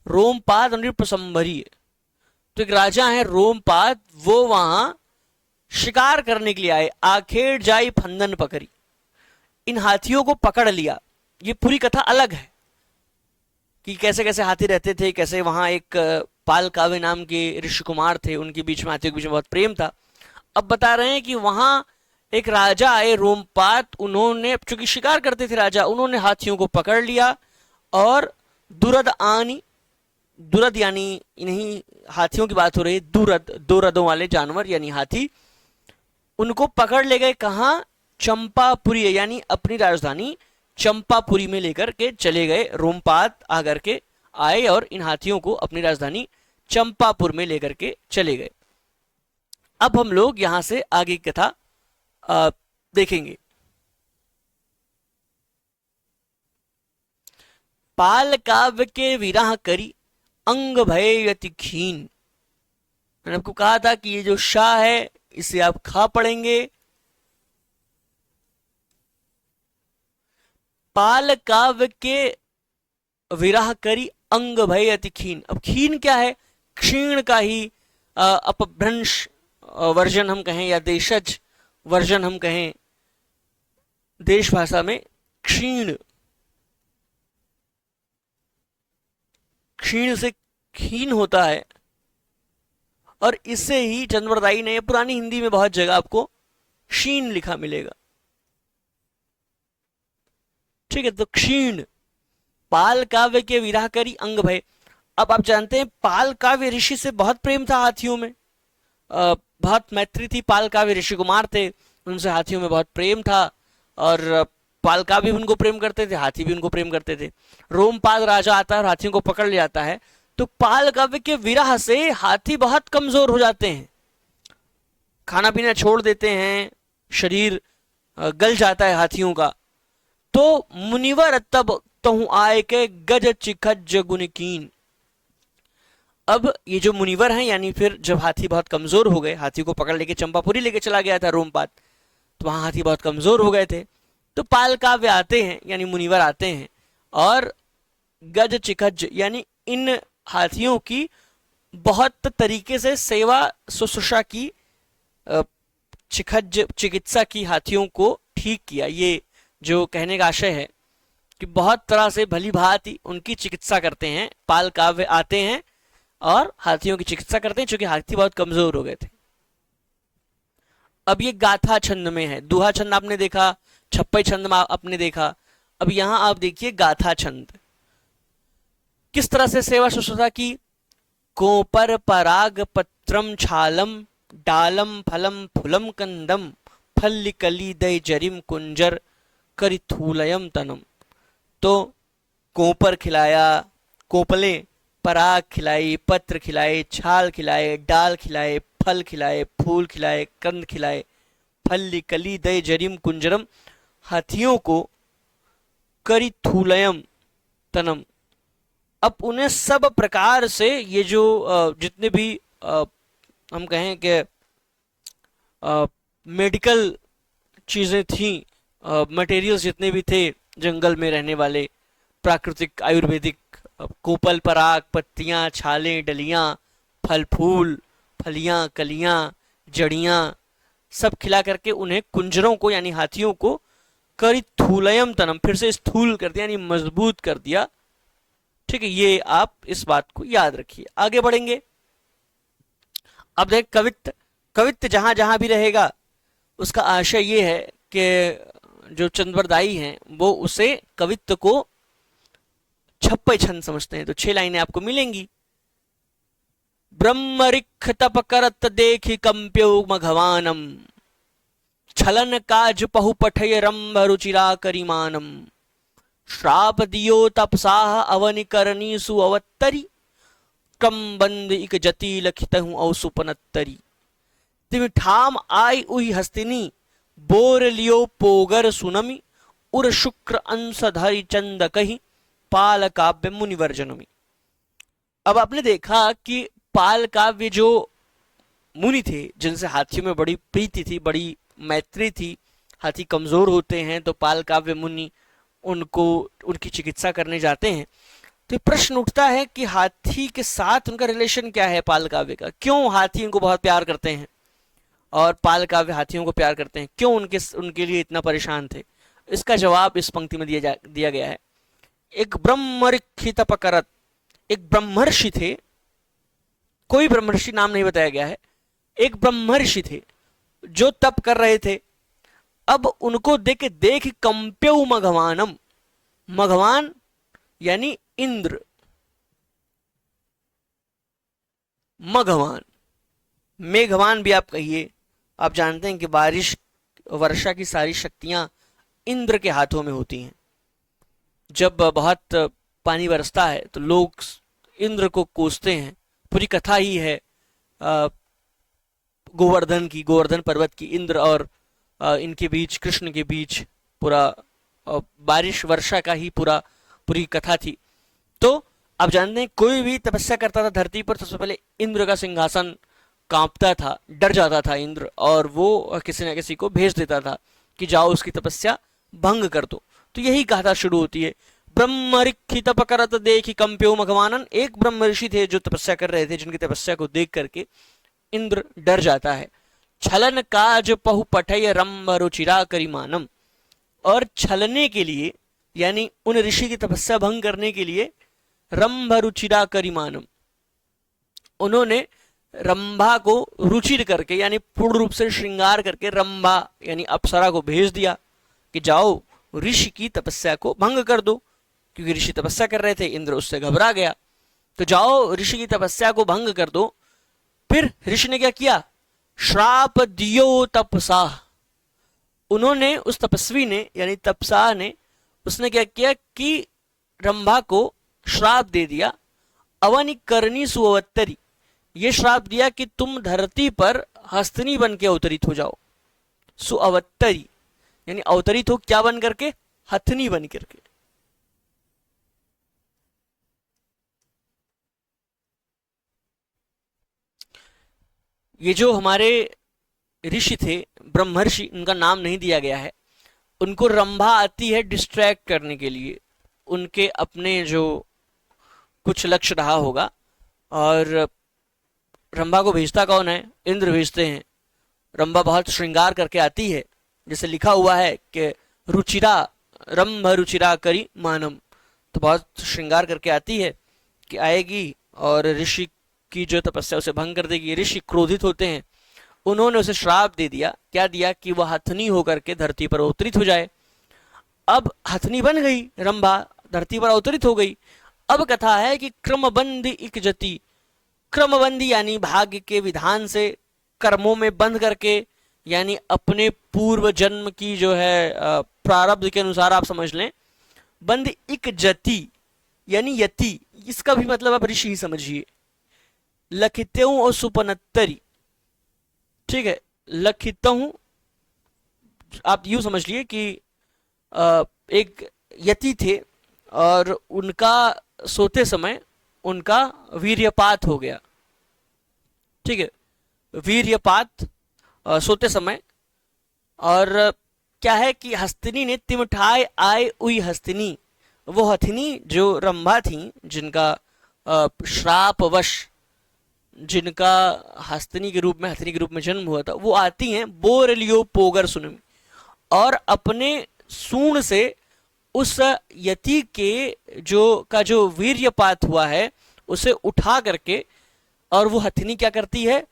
रोमपाद नृप संभरी, तो एक राजा है रोमपाद, वो वहां शिकार करने के लिए आए। आखेड़ जाई फंदन पकड़ी, इन हाथियों को पकड़ लिया। ये पूरी कथा अलग है कि कैसे कैसे हाथी रहते थे, कैसे वहां एक पाल काव्य नाम के ऋषि कुमार थे, उनके बीच में हाथियों के बीच में बहुत प्रेम था। अब बता रहे हैं कि वहां एक राजा आए रोमपाद, उन्होंने चूंकि शिकार करते थे राजा, उन्होंने हाथियों को पकड़ लिया और दुरद आनी, दुरद यानी इन्हीं हाथियों की बात हो रही है, दुरद दो रदों वाले जानवर यानी हाथी, उनको पकड़ ले गए। कहाँ? चंपापुरी यानी अपनी राजधानी चंपापुरी में लेकर के चले गए। रोमपाद आकर के आए और इन हाथियों को अपनी राजधानी चंपापुर में लेकर के चले गए। अब हम लोग यहां से आगे की कथा देखेंगे। पाल काव्य के विराह करी अंग भय यति खीन, मैंने आपको कहा था कि ये जो शाह है इसे आप खा पड़ेंगे। पाल काव्य के विराह करी अंग भय अति खीन, अब खीन क्या है? क्षीण का ही अपभ्रंश वर्जन हम कहें या देशज वर्जन हम कहें, देश भाषा में क्षीण, क्षीण से खीन होता है। और इससे ही चंद्रवरदाई ने, पुरानी हिंदी में बहुत जगह आपको क्षीण लिखा मिलेगा, ठीक है। तो क्षीण, पाल काव्य के विराह करी अंग भय। अब आप जानते हैं पाल काव्य ऋषि से बहुत प्रेम था हाथियों में, बहुत मैत्री थी। पाल काव्य ऋषि कुमार थे, उनसे हाथियों में बहुत प्रेम था, और पाल काव्य भी उनको प्रेम करते थे, हाथी भी उनको प्रेम करते थे। रोमपाद राजा आता है और हाथियों को पकड़ ले जाता है, तो पाल काव्य के विरह से हाथी बहुत कमजोर हो जाते हैं, खाना पीना छोड़ देते हैं, शरीर गल जाता है हाथियों का। तो मुनिवर तब तहु आए के गज चिखज गुणकीन, अब ये जो मुनिवर हैं यानी फिर जब हाथी बहुत कमजोर हो गए, हाथी को पकड़ लेके चंपापुरी लेके चला गया था रोमपाद, तो वहां हाथी बहुत कमजोर हो गए थे। तो पाल काव्य आते हैं यानी मुनिवर आते हैं और गज चिखज यानी इन हाथियों की बहुत तरीके से सेवा शुश्रूषा की, चिखज चिकित्सा की, हाथियों को ठीक किया। ये जो कहने का आशय है कि बहुत तरह से भली भांति उनकी चिकित्सा करते हैं। पाल काव्य आते हैं और हाथियों की चिकित्सा करते हैं, क्योंकि हाथी बहुत कमजोर हो गए थे। अब ये गाथा छंद में है, दुहा छंद आपने देखा, छप्पई छंद में आपने देखा, अब यहां आप देखिए गाथा छंद। किस तरह से सेवा शुश्रूषा की? कोपर पराग पत्रम छालम डालम फलम फुलम कंदम फल्लिकली दय जरिम कुंजर करिथूलयम तनम। तो कोपर खिलाया, कोपलें, पराग खिलाई, पत्र खिलाए, छाल खिलाए, डाल खिलाए, फल खिलाए, फूल खिलाए, कंद खिलाए, फल्लि कली दय जरिम कुंजरम, हाथियों को करी थूलयम तनम। अब उन्हें सब प्रकार से ये जो जितने भी हम कहें कि मेडिकल चीज़ें थी, मटेरियल्स जितने भी थे जंगल में रहने वाले, प्राकृतिक आयुर्वेदिक, कोपल पराग, पत्तियां, छालें, डलियां, फल फूल, फलियां, कलियां, जड़ियां, सब खिला करके उन्हें कुंजरों को यानी हाथियों को करी थूलयम तनम, फिर से स्थूल कर दिया यानी मजबूत कर दिया। ठीक है, ये आप इस बात को याद रखिए। आगे बढ़ेंगे। अब देख कवित्त, कवित्त जहां जहां भी रहेगा उसका आशय ये है कि जो चंद्रदाई हैं वो उसे कवित्त को छप्पे छंद समझते हैं। तो 6 लाइनें आपको मिलेंगी। ब्रह्मरिख तप करत देखि कंप्यो मघवानम, छलन काज पहु पठय रंभ रुचिरा करिमानम, श्राप दियो तपसाह अवनि करनी सुअवत्तरी, क्रम बंद इक जति लखित हूं औसुपनत्तरी, तिम ठाम आई उही हस्तिनी, बोर लियो पोगर सुनमी, उर शुक्र अंश धरि चंद कही, पाल काव्य मुनिवर्जनमी। अब आपने देखा कि पाल काव्य जो मुनि थे जिनसे हाथियों में बड़ी प्रीति थी, बड़ी मैत्री थी, हाथी कमजोर होते हैं तो पाल काव्य मुनि उनको उनकी चिकित्सा करने जाते हैं। तो प्रश्न उठता है कि हाथी के साथ उनका रिलेशन क्या है पाल काव्य का, क्यों हाथी इनको बहुत प्यार करते हैं और पाल काव्य हाथियों को प्यार करते हैं, क्यों उनके लिए इतना परेशान थे। इसका जवाब इस पंक्ति में दिया गया है। एक ब्रह्मऋषि तप करत, एक ब्रह्मर्षि थे, कोई ब्रह्मर्षि नाम नहीं बताया गया है, एक ब्रह्मर्षि थे जो तप कर रहे थे। अब उनको देख कंप्यऊ मघवानम, मघवान यानी इंद्र, मघवान, मेघवान भी आप कहिए। आप जानते हैं कि बारिश वर्षा की सारी शक्तियां इंद्र के हाथों में होती हैं। जब बहुत पानी बरसता है तो लोग इंद्र को कोसते हैं। पूरी कथा ही है गोवर्धन की, गोवर्धन पर्वत की, इंद्र और इनके बीच, कृष्ण के बीच पूरा बारिश वर्षा का ही पूरी कथा थी। तो आप जानते हैं कोई भी तपस्या करता था धरती पर, सबसे पहले इंद्र का सिंहासन कांपता था, डर जाता था इंद्र, और वो किसी न किसी को भेज देता था कि जाओ उसकी तपस्या भंग कर दो। तो यही कथा शुरू होती है, ब्रह्मऋषि तप करत देखि कंप्यो मघवानन। एक ब्रह्म ऋषि थे जो तपस्या कर रहे थे, जिनकी तपस्या को देख करके इंद्र डर जाता है। छलन काज पहु पठय रंभ रुचिरा करिमानम, और छलने के लिए यानी उन ऋषि की तपस्या भंग करने के लिए रंभ रुचिरा करिमानम, उन्होंने रंभा को रुचिर करके यानी पूर्ण रूप से श्रृंगार करके रंभा यानी अप्सरा को भेज दिया कि जाओ ऋषि की तपस्या को भंग कर दो। क्योंकि ऋषि तपस्या कर रहे थे, इंद्र उससे घबरा गया, तो जाओ ऋषि की तपस्या को भंग कर दो। फिर ऋषि ने क्या किया, श्राप दियो तपसाह, उन्होंने उस तपस्वी ने यानी तपसा ने, उसने क्या किया कि रंभा को श्राप दे दिया। अवनि करनी सुअवत्तरी, ये श्राप दिया कि तुम धरती पर हस्तिनी बन के अवतरित हो जाओ। सुअवत्तरी यानी अवतरित हो क्या बन करके, हथनी बन करके। ये जो हमारे ऋषि थे ब्रह्मर्षि, उनका नाम नहीं दिया गया है, उनको रंभा आती है डिस्ट्रैक्ट करने के लिए, उनके अपने जो कुछ लक्ष्य रहा होगा। और रंभा को भेजता कौन है, इंद्र भेजते हैं। रंभा बहुत श्रृंगार करके आती है, जैसे लिखा हुआ है कि रुचिरा रंभ रुचिरा करी मानम, तो बहुत श्रृंगार करके आती है कि आएगी और ऋषि की जो तपस्या उसे भंग कर देगी। ऋषि क्रोधित होते हैं, उन्होंने उसे श्राप दे दिया। क्या दिया कि वह हथनी होकर के धरती पर अवतरित हो जाए। अब हथनी बन गई रंभा, धरती पर अवतरित हो गई। अब कथा है कि क्रमबंदी इक जति, क्रमबंदी यानी भाग्य के विधान से कर्मों में बंध करके, यानी अपने पूर्व जन्म की जो है प्रारब्ध के अनुसार आप समझ लें। बंद इक जति यानी यति, इसका भी मतलब आप ऋषि ही समझिए। लखित्यऊ और सुपनत्तरी, ठीक है, लखितऊ आप यूं समझ लिए कि एक यति थे और उनका सोते समय उनका वीर्यपात हो गया। ठीक है, वीर्यपात सोते समय। और क्या है कि हस्तिनी ने तिमठाए आए उई हस्तिनी, वो हथिनी जो रंभा थी, जिनका श्रापवश, जिनका हस्तिनी के रूप में, हथिनी के रूप में जन्म हुआ था, वो आती हैं बोरलियो पोगर सुनमी, और अपने सूंड से उस यति के जो वीर्यपात हुआ है उसे उठा करके, और वो हथिनी क्या करती है,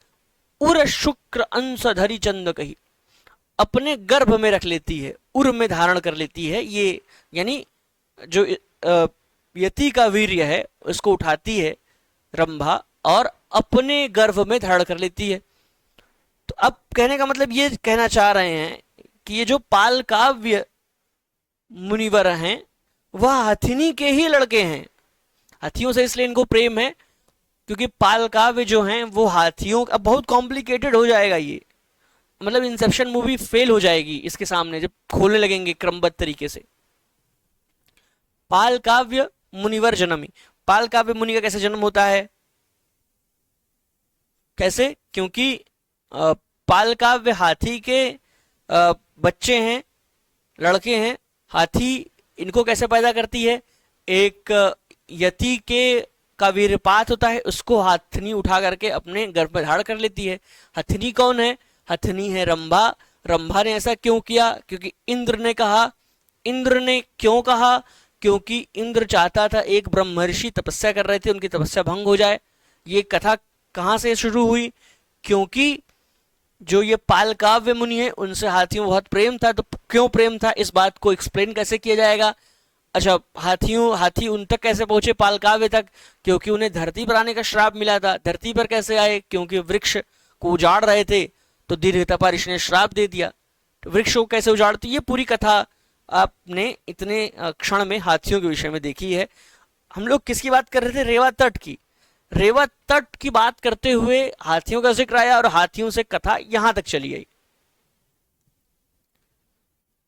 उर शुक्र अंश धरी चंद कही, अपने गर्भ में रख लेती है, उर में धारण कर लेती है। ये यानी जो यति का वीर्य है उसको उठाती है रंभा और अपने गर्भ में धारण कर लेती है। तो अब कहने का मतलब ये कहना चाह रहे हैं कि ये जो पाल काव्य मुनिवर हैं वह हथिनी के ही लड़के हैं। हाथियों से इसलिए इनको प्रेम है क्योंकि पाल काव्य जो हैं वो हाथियों, अब बहुत कॉम्प्लिकेटेड हो जाएगा ये, मतलब इंसेप्शन मूवी फेल हो जाएगी इसके सामने जब खोलने लगेंगे क्रमबद्ध तरीके से। पाल काव्य मुनिवर जन्मी, पाल काव्य मुनि का कैसे जन्म होता है, कैसे, क्योंकि पाल काव्य हाथी के बच्चे हैं, लड़के हैं। हाथी इनको कैसे पैदा करती है, एक यति के का वीरपात होता है, उसको हथनी उठा करके अपने गर्भ में धारण कर लेती है। हथनी कौन है, हथनी है रंभा। रंभा ने ऐसा क्यों किया, क्योंकि इंद्र ने कहा। इंद्र ने क्यों कहा, क्योंकि इंद्र चाहता था, एक ब्रह्मर्षि तपस्या कर रहे थे, उनकी तपस्या भंग हो जाए। ये कथा कहां से शुरू हुई, क्योंकि जो ये पाल काव्य मुनि है उनसे हाथियों बहुत प्रेम था। तो क्यों प्रेम था, इस बात को एक्सप्लेन कैसे किया जाएगा। अच्छा, हाथी उन तक कैसे पहुंचे, पाल काव्य तक, क्योंकि उन्हें धरती पर आने का श्राप मिला था। धरती पर कैसे आए, क्योंकि वृक्ष को उजाड़ रहे थे तो दीर्घतपा ऋषि ने श्राप दे दिया। तो वृक्ष को कैसे उजाड़ती, ये पूरी कथा आपने इतने क्षण में हाथियों के विषय में देखी है। हम लोग किसकी बात कर रहे थे, रेवा तट की। रेवा तट की बात करते हुए हाथियों का जिक्र आया और हाथियों से कथा यहां तक चली आई।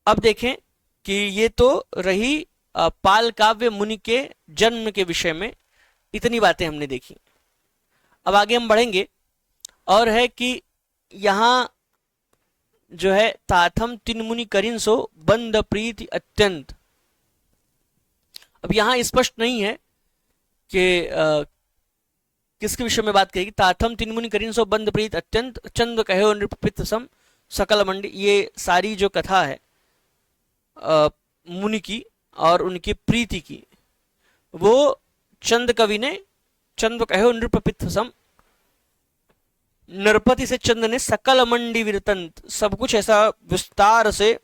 अब देखें कि ये तो रही पाल काव्य मुनि के जन्म के विषय में, इतनी बातें हमने देखी। अब आगे हम बढ़ेंगे और है कि यहां जो है ताथम तीन मुनि करिन सो बंद प्रीति अत्यंत। अब यहां स्पष्ट नहीं है कि किसके विषय में बात कहेगी। ताथम तीन मुनि करिन सो बंद प्रीत अत्यंत, चंद कहो नृपित सम सकल मंडी। ये सारी जो कथा है मुनि की और उनकी प्रीति की, वो चंद कवि ने, चंद कहो नृपित सम, नरपति से चंद ने सकल मंडी विरतंत, सब कुछ ऐसा विस्तार से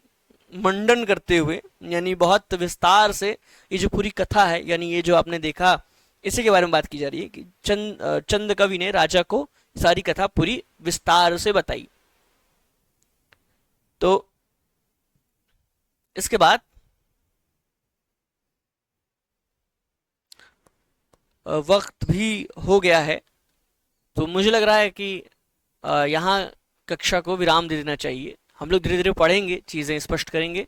मंडन करते हुए, यानी बहुत विस्तार से ये जो पूरी कथा है, यानी ये जो आपने देखा, इसी के बारे में बात की जा रही है कि चंद कवि ने राजा को सारी कथा पूरी विस्तार से बताई। तो इसके बाद वक्त भी हो गया है, तो मुझे लग रहा है कि यहाँ कक्षा को विराम दे देना चाहिए। हम लोग धीरे धीरे पढ़ेंगे, चीजें स्पष्ट करेंगे।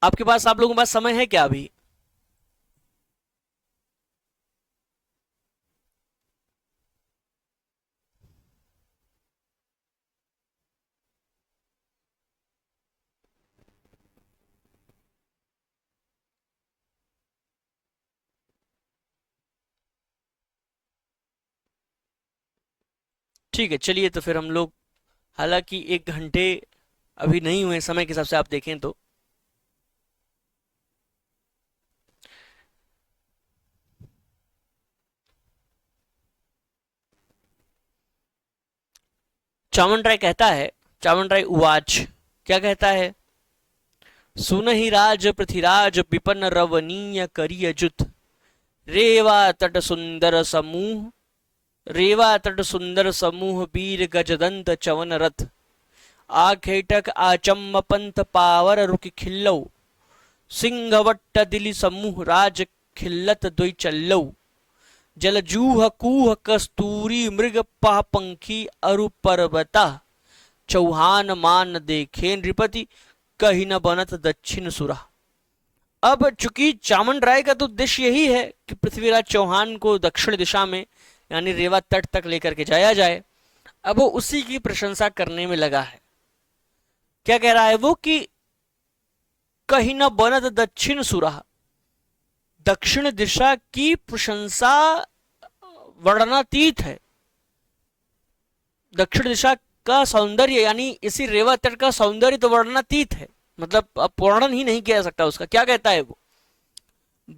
आपके पास, आप लोगों के पास समय है क्या अभी? ठीक है, चलिए तो फिर हम लोग, हालांकि 1 घंटे अभी नहीं हुए समय के हिसाब से आप देखें तो, चामन राय कहता है, चामन राय उवाच, क्या कहता है, सुनहि राज पृथ्वीराज विपन रवनीय करिय जुत, रेवा तट सुंदर समूह, रेवा तट सुंदर समूह वीर गजदंत चवन रथ, आखेटक आचम्म पंथ पावर रुक खिल्लौ, सिंहवट्ट दिली समूह राज खिल्लत दुई चल्लौ, जलजूह कूह कस्तूरी मृग पह पंखी अरु पर्वता, चौहान मान देखे नृपति कही न बनत दक्षिण सुरा। अब चूंकि चामन राय का तो उद्देश्य यही है कि पृथ्वीराज चौहान को दक्षिण दिशा में यानी रेवा तट तक लेकर के जाया जाए, अब वो उसी की प्रशंसा करने में लगा है। क्या कह रहा है वो कि कहीं न बनत दक्षिण सुरा, दक्षिण दिशा की प्रशंसा वर्णनातीत है। दक्षिण दिशा का सौंदर्य यानी इसी रेवा तट का सौंदर्य तो वर्णनातीत है, मतलब अब वर्णन ही नहीं किया जा सकता उसका। क्या कहता है वो,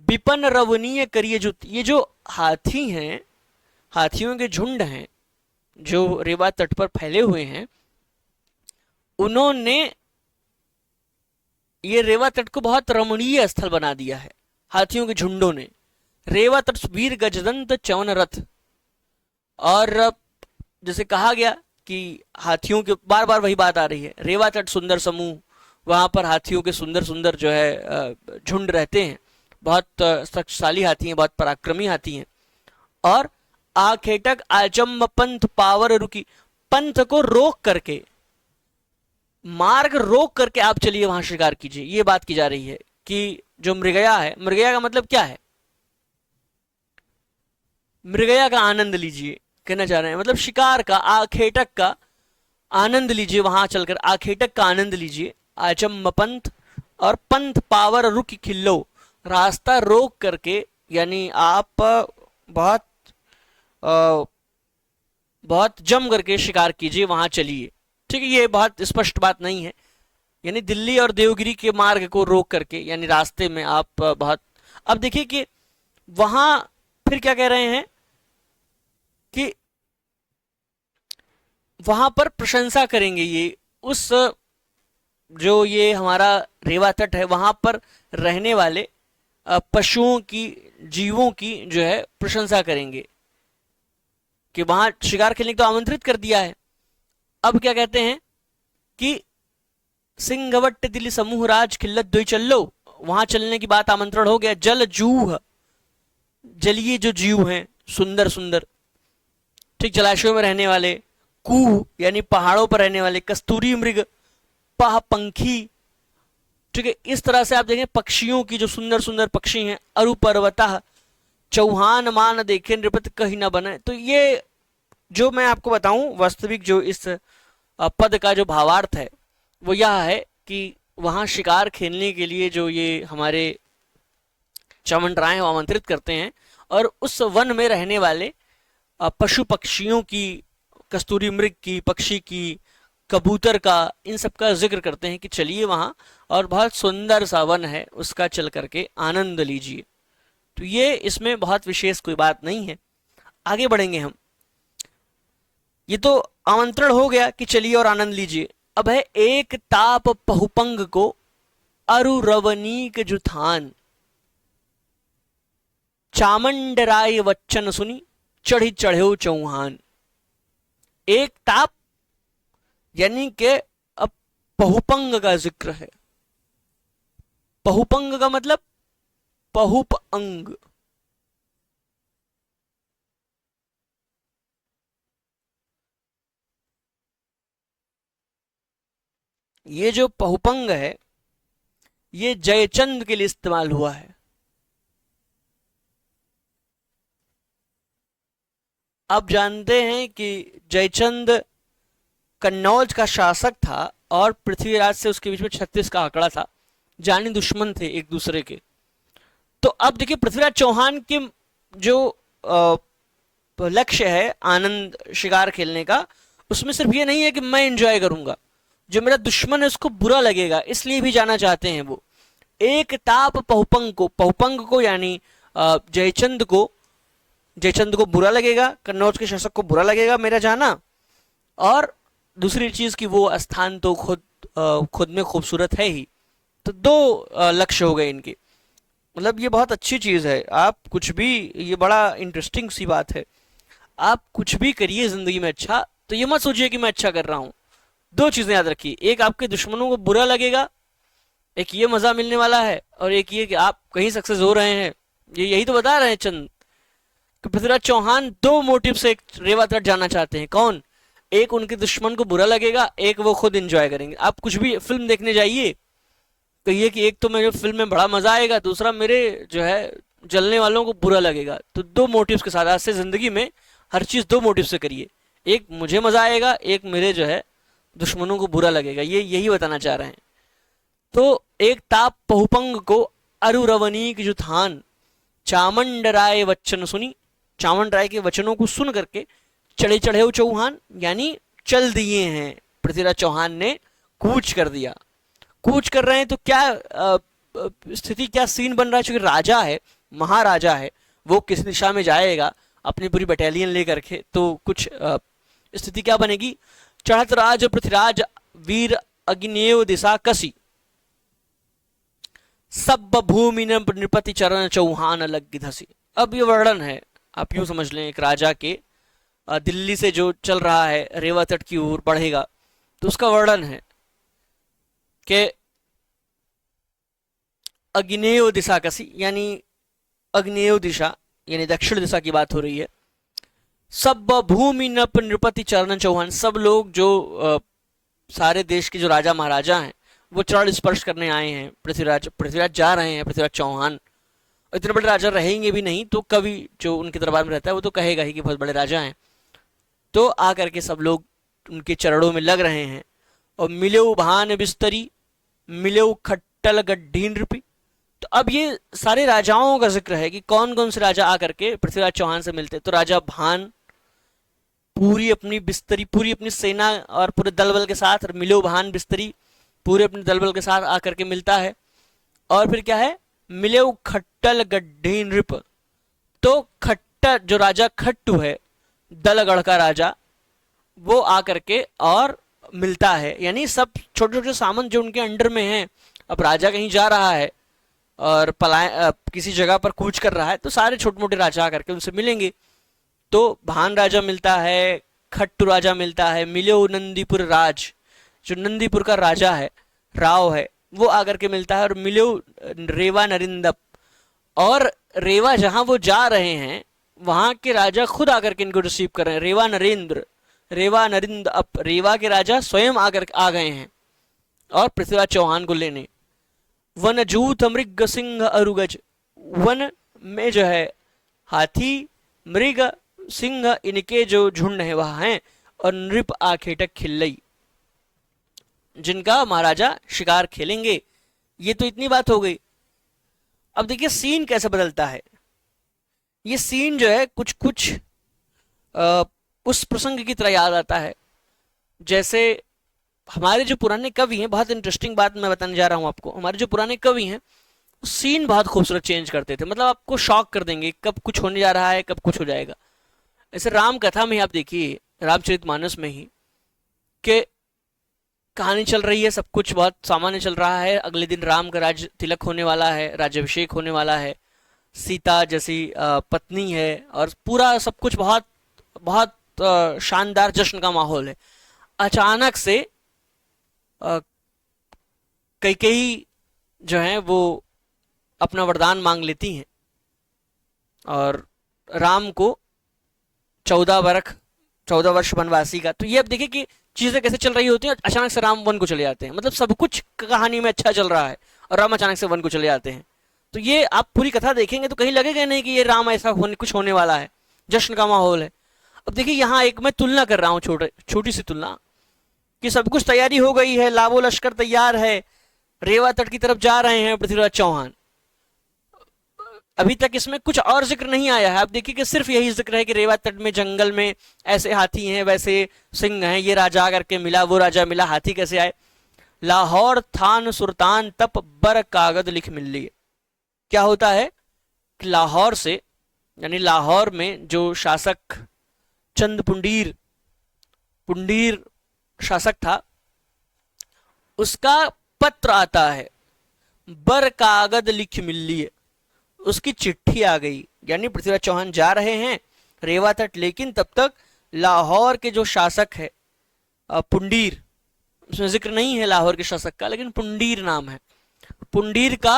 विपन रवनीय करिए जुत, ये जो हाथी हैं, हाथियों के झुंड हैं जो रेवा तट पर फैले हुए हैं, उन्होंने ये रेवा तट को बहुत रमणीय स्थल बना दिया है। हाथियों के झुंडों ने रेवा तट वीर गजदंत चवन रथ, और जैसे कहा गया कि हाथियों के, बार बार वही बात आ रही है, रेवा तट सुंदर समूह, वहां पर हाथियों के सुंदर सुंदर जो है झुंड रहते हैं, बहुत शक्तिशाली हाथी हैं, बहुत पराक्रमी हाथी हैं। और आखेटक आचम पंथ पावर रुकी, पंथ को रोक करके, मार्ग रोक करके आप चलिए वहां शिकार कीजिए। ये बात की जा रही है कि जो मृगया है, मृगया का मतलब क्या है, मृगया का आनंद लीजिए, कहना चाह रहे हैं मतलब शिकार का, आखेटक का आनंद लीजिए, वहां चलकर आखेटक का आनंद लीजिए। आचम पंथ और पंथ पावर रुक खिल्लो, रास्ता रोक करके, यानी आप बहुत बहुत जम करके शिकार कीजिए, वहां चलिए। ठीक है, ये बहुत स्पष्ट बात नहीं है, यानी दिल्ली और देवगिरी के मार्ग को रोक करके, यानी रास्ते में आप बहुत। अब देखिए कि वहां फिर क्या कह रहे हैं कि वहां पर प्रशंसा करेंगे ये, उस जो ये हमारा रेवा तट है वहां पर रहने वाले पशुओं की, जीवों की जो है प्रशंसा करेंगे कि वहां शिकार खेलने को तो आमंत्रित कर दिया है। अब क्या कहते हैं कि सिंहवट दिल्ली समूह राज खिल्लत दुई चल्लो, वहां चलने की बात, आमंत्रण हो गया। जल जूह, जलीय जो जीव हैं सुंदर सुंदर, ठीक, जलाशयों में रहने वाले। कूह यानी पहाड़ों पर रहने वाले। कस्तूरी मृग, पह पंखी, ठीक है, इस तरह से आप देखें पक्षियों की जो सुंदर सुंदर पक्षी हैं। अरु पर्वता, चौहान मान देखे नृपत कहीं ना बने। तो ये जो मैं आपको बताऊं, वास्तविक जो इस पद का जो भावार्थ है वो यह है कि वहां शिकार खेलने के लिए जो ये हमारे चमन राय हैं वो आमंत्रित करते हैं, और उस वन में रहने वाले पशु पक्षियों की, कस्तूरी मृग की, पक्षी की, कबूतर का, इन सब का जिक्र करते हैं कि चलिए वहां, और बहुत सुंदर सा वन है, उसका चल करके आनंद लीजिए। तो ये इसमें बहुत विशेष कोई बात नहीं है। आगे बढ़ेंगे हम। ये तो आमंत्रण हो गया कि चलिए और आनंद लीजिए। अब है एक ताप पहुपंग को अरु रवनीक जुथान, चामंड राय वच्चन सुनी चढ़ी चढ़ो चौहान। एक ताप यानी कि अब पहुपंग का जिक्र है। पहुपंग का मतलब पहुप अंग, ये जो पहुपंग है ये जयचंद के लिए इस्तेमाल हुआ है। आप जानते हैं कि जयचंद कन्नौज का शासक था और पृथ्वीराज से उसके बीच में 36 का आंकड़ा था, जानी दुश्मन थे एक दूसरे के। तो अब देखिए पृथ्वीराज चौहान के जो लक्ष्य है आनंद शिकार खेलने का, उसमें सिर्फ ये नहीं है कि मैं एंजॉय करूंगा, जो मेरा दुश्मन है उसको बुरा लगेगा, इसलिए भी जाना चाहते हैं वो। एक ताप पहुपंग को यानी जयचंद को बुरा लगेगा, कन्नौज के शासक को बुरा लगेगा मेरा जाना। और दूसरी चीज कि वो स्थान तो खुद में खूबसूरत है ही। तो दो लक्ष्य हो गए इनके। मतलब ये बहुत अच्छी चीज है। आप कुछ भी, ये बड़ा इंटरेस्टिंग सी बात है, आप कुछ भी करिए जिंदगी में अच्छा, तो ये मत सोचिए कि मैं अच्छा कर रहा हूं। दो चीजें याद रखिए, एक आपके दुश्मनों को बुरा लगेगा, एक ये मजा मिलने वाला है, और एक ये कि आप कहीं सक्सेस हो रहे हैं। ये यही तो बता रहे हैं चंद कि पृथ्वीराज चौहान दो मोटिव से रेवा तट जाना चाहते हैं। कौन? एक उनके दुश्मन को बुरा लगेगा, एक वो खुद एंजॉय करेंगे। आप कुछ भी फिल्म देखने जाइए तो ये कि एक तो मेरे फिल्म में बड़ा मजा आएगा, दूसरा मेरे जो है जलने वालों को बुरा लगेगा। तो दो मोटिव्स के साथ आज से जिंदगी में हर चीज दो मोटिव से करिए, एक मुझे मजा आएगा, एक मेरे जो है दुश्मनों को बुरा लगेगा। ये यही बताना चाह रहे हैं। तो एक ताप पहुपंग को अरुरवनी की जो थान चामंड राय वचन सुनी, चामंड राय के वचनों को सुन करके चढ़े चढ़े चौहान, यानी चल दिए हैं। पृथ्वीराज चौहान ने कूच कर दिया। कूच कर रहे हैं तो क्या स्थिति, क्या सीन बन रहा है? चूंकि राजा है, महाराजा है, वो किस दिशा में जाएगा अपनी पूरी बटालियन लेकर के, तो कुछ स्थिति क्या बनेगी? चढ़त राज पृथ्वीराज वीर अग्नेय दिशा कसी, सब भूमि नृपति चरण चौहान लग धसी। अब ये वर्णन है, आप यूं समझ लें, एक राजा के दिल्ली से जो चल रहा है रेवा तट की ओर बढ़ेगा, तो उसका वर्णन है कि अग्नेय दिशा कसी, यानी अग्नेय दिशा यानी दक्षिण दिशा की बात हो रही है। सब भूमि नृपति चरण चौहान, सब लोग जो सारे देश के जो राजा महाराजा हैं वो चरण स्पर्श करने आए हैं। पृथ्वीराज जा रहे हैं, पृथ्वीराज चौहान। इतने बड़े राजा रहेंगे भी नहीं तो कवि जो उनके दरबार में रहता है वो तो कहेगा ही कि बहुत बड़े राजा हैं। तो आकर के सब लोग उनके चरणों में लग रहे हैं। और मिलो भान बिस्तरी मिलो खट्टल गड्ढी नृपी। तो अब ये सारे राजाओं का जिक्र है कि कौन कौन से राजा आकर के पृथ्वीराज चौहान से मिलते। तो राजा भान पूरी अपनी बिस्तरी, पूरी अपनी सेना और पूरे दल बल के साथ, मिलो भान बिस्तरी पूरे अपने दल बल के साथ आकर के मिलता है। और फिर क्या है? मिले खट्टल गड्ढी नृप। तो खट्टा जो राजा खट्टू है, दलगढ़ का राजा, वो आकर के और मिलता है। यानी सब छोटे छोटे सामंत जो उनके अंडर में हैं, अब राजा कहीं जा रहा है और किसी जगह पर कूच कर रहा है, तो सारे छोटे मोटे राजा आकर के उनसे मिलेंगे। तो भान राजा मिलता है, खट्टू राजा मिलता है, मिलो नंदीपुर राज, जो नंदीपुर का राजा है, राव है, वो आकर के मिलता है। और मिलो रेवा नरिंदप, और रेवा जहां वो जा रहे हैं वहां के राजा खुद आकर के इनको रिसीव कर रहे हैं। रेवा नरेंद्र, रेवा नरिंद अप, रेवा के राजा स्वयं आकर आ गए हैं और पृथ्वीराज चौहान को लेने। वन जूथ मृग सिंह अरुगज, वन में जो है हाथी, मृग, सिंह, इनके जो झुंड है वहां हैं। और नृप आखेटक खिल्लई, जिनका महाराजा शिकार खेलेंगे। ये तो इतनी बात हो गई। अब देखिए सीन कैसे बदलता है। ये सीन जो है कुछ कुछ उस प्रसंग की तरह याद आता है जैसे हमारे जो पुराने कवि हैं, बहुत इंटरेस्टिंग बात मैं बताने जा रहा हूं आपको, हमारे जो पुराने कवि हैं सीन बहुत खूबसूरत चेंज करते थे। मतलब आपको शॉक कर देंगे, कब कुछ होने जा रहा है, कब कुछ हो जाएगा। ऐसे राम कथा में ही आप देखिए, रामचरितमानस में ही, कि कहानी चल रही है, सब कुछ बहुत सामान्य चल रहा है। अगले दिन राम का राज तिलक होने वाला है, राज्याभिषेक होने वाला है, सीता जैसी पत्नी है, और पूरा सब कुछ बहुत बहुत शानदार जश्न का माहौल है। अचानक से कैकेयी जो है वो अपना वरदान मांग लेती हैं और राम को 14 वर्ष वनवासी का। तो ये अब देखिए कि चीजें कैसे चल रही होती हैं। अचानक से राम वन को चले जाते हैं, मतलब सब कुछ कहानी में अच्छा चल रहा है और राम अचानक से वन को चले जाते हैं। तो ये आप पूरी कथा देखेंगे तो कहीं लगेगा नहीं कि ये राम ऐसा कुछ होने वाला है, जश्न का माहौल है। अब देखिए यहाँ एक मैं तुलना कर रहा हूँ, छोटी सी तुलना, कि सब कुछ तैयारी हो गई है, लावो लश्कर तैयार है, रेवा तट की तरफ जा रहे हैं पृथ्वीराज चौहान। अभी तक इसमें कुछ और जिक्र नहीं आया है। आप देखिए कि सिर्फ यही जिक्र है कि रेवा तट में जंगल में ऐसे हाथी हैं, वैसे सिंह हैं, ये राजा करके मिला, वो राजा मिला, हाथी कैसे आए। लाहौर थान सुल्तान तप बर कागज लिख मिल लिए। क्या होता है कि लाहौर से, यानी लाहौर में जो शासक चंद पुंडीर शासक था, उसका पत्र आता है, बर कागज लिख मिल लिए, उसकी चिट्ठी आ गई। यानी पृथ्वीराज चौहान जा रहे हैं रेवा तट, लेकिन तब तक लाहौर के जो शासक है पुंडीर, उसमें जिक्र नहीं है लाहौर के शासक का, लेकिन पुंडीर नाम है, पुंडीर का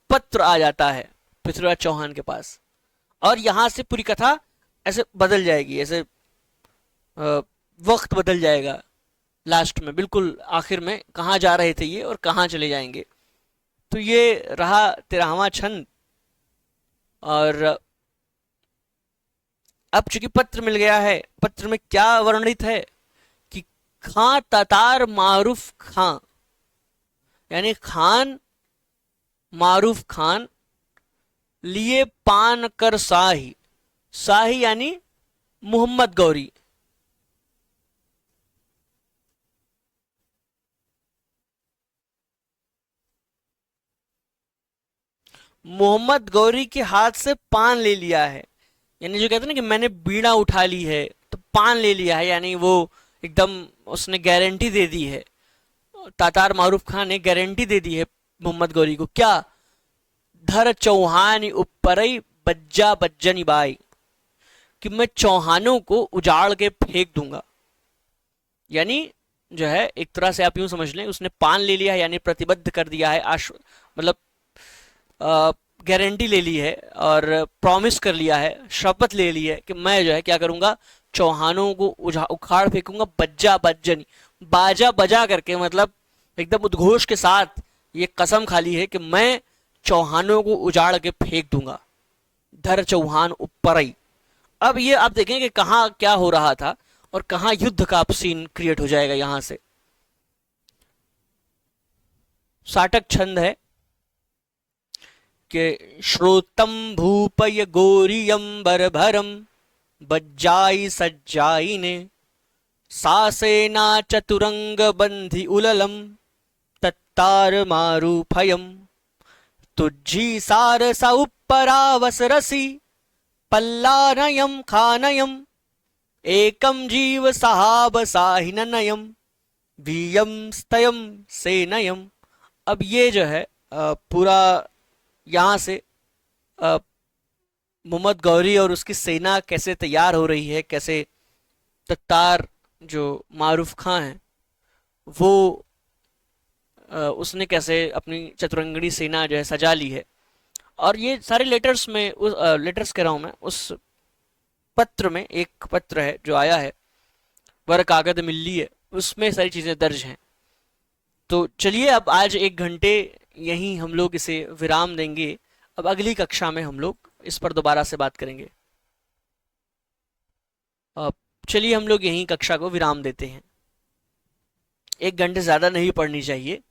पत्र आ जाता है पृथ्वीराज चौहान के पास। और यहां से पूरी कथा ऐसे बदल जाएगी, ऐसे वक्त बदल जाएगा लास्ट में, बिल्कुल आखिर में कहाँ जा रहे थे ये और कहाँ चले जाएंगे। तो ये रहा 13वां छंद। और अब चूंकि पत्र मिल गया है, पत्र में क्या वर्णित है कि खां तातार मारूफ खां, यानी खान मारूफ खान लिए पान कर साही, साही यानी मोहम्मद गौरी। मोहम्मद गौरी के हाथ से पान ले लिया है, यानी जो कहते हैं ना कि मैंने बीड़ा उठा ली है, तो पान ले लिया है, यानी वो एकदम उसने गारंटी दे दी है। तातार मारूफ खान ने गारंटी दे दी है मोहम्मद गौरी को, क्या? धर चौहान ऊपरई बज्जा बज्जनी बाई, कि मैं चौहानों को उजाड़ के फेंक दूंगा। यानी जो है एक तरह से आप यूं समझ लें, उसने पान ले लिया है, यानी प्रतिबद्ध कर दिया है, मतलब गारंटी ले ली है और प्रॉमिस कर लिया है, शपथ ले ली है कि मैं जो है क्या करूंगा, चौहानों को उखाड़ फेंकूंगा, बज्जा बज्जनी, बाजा बजा करके, मतलब एकदम उद्घोष के साथ ये कसम खा ली है कि मैं चौहानों को उजाड़ के फेंक दूंगा। धर चौहान ऊपरई। अब ये आप देखें कि कहाँ क्या हो रहा था और कहाँ युद्ध का सीन क्रिएट हो जाएगा यहां से। साटक छंद है कि श्रोतम भूपय गोरियंबर भरम बज्जाई सज्जाई ने, सासेना चतुरंग बंधि उललम तत्तार मारूफयम, तुझी सार सा उपरावस रसी पल्लानयम खानयम, एकम जीव सहाब साहिनयम वीयम स्तयम सेनयम। अब ये जो है पूरा यहाँ से मोहम्मद गौरी और उसकी सेना कैसे तैयार हो रही है, कैसे तत्तार जो मारूफ खां है वो उसने कैसे अपनी चतुरंगनी सेना जो है सजा ली है। और ये सारे लेटर्स में लेटर्स कह रहा हूँ मैं, उस पत्र में एक पत्र है जो आया है, वर कागद मिल्ली है, उसमें सारी चीज़ें दर्ज हैं। तो चलिए अब आज 1 घंटे यहीं हम लोग इसे विराम देंगे। अब अगली कक्षा में हम लोग इस पर दोबारा से बात करेंगे। अब चलिए हम लोग यहीं कक्षा को विराम देते हैं। 1 घंटे ज़्यादा नहीं पढ़नी चाहिए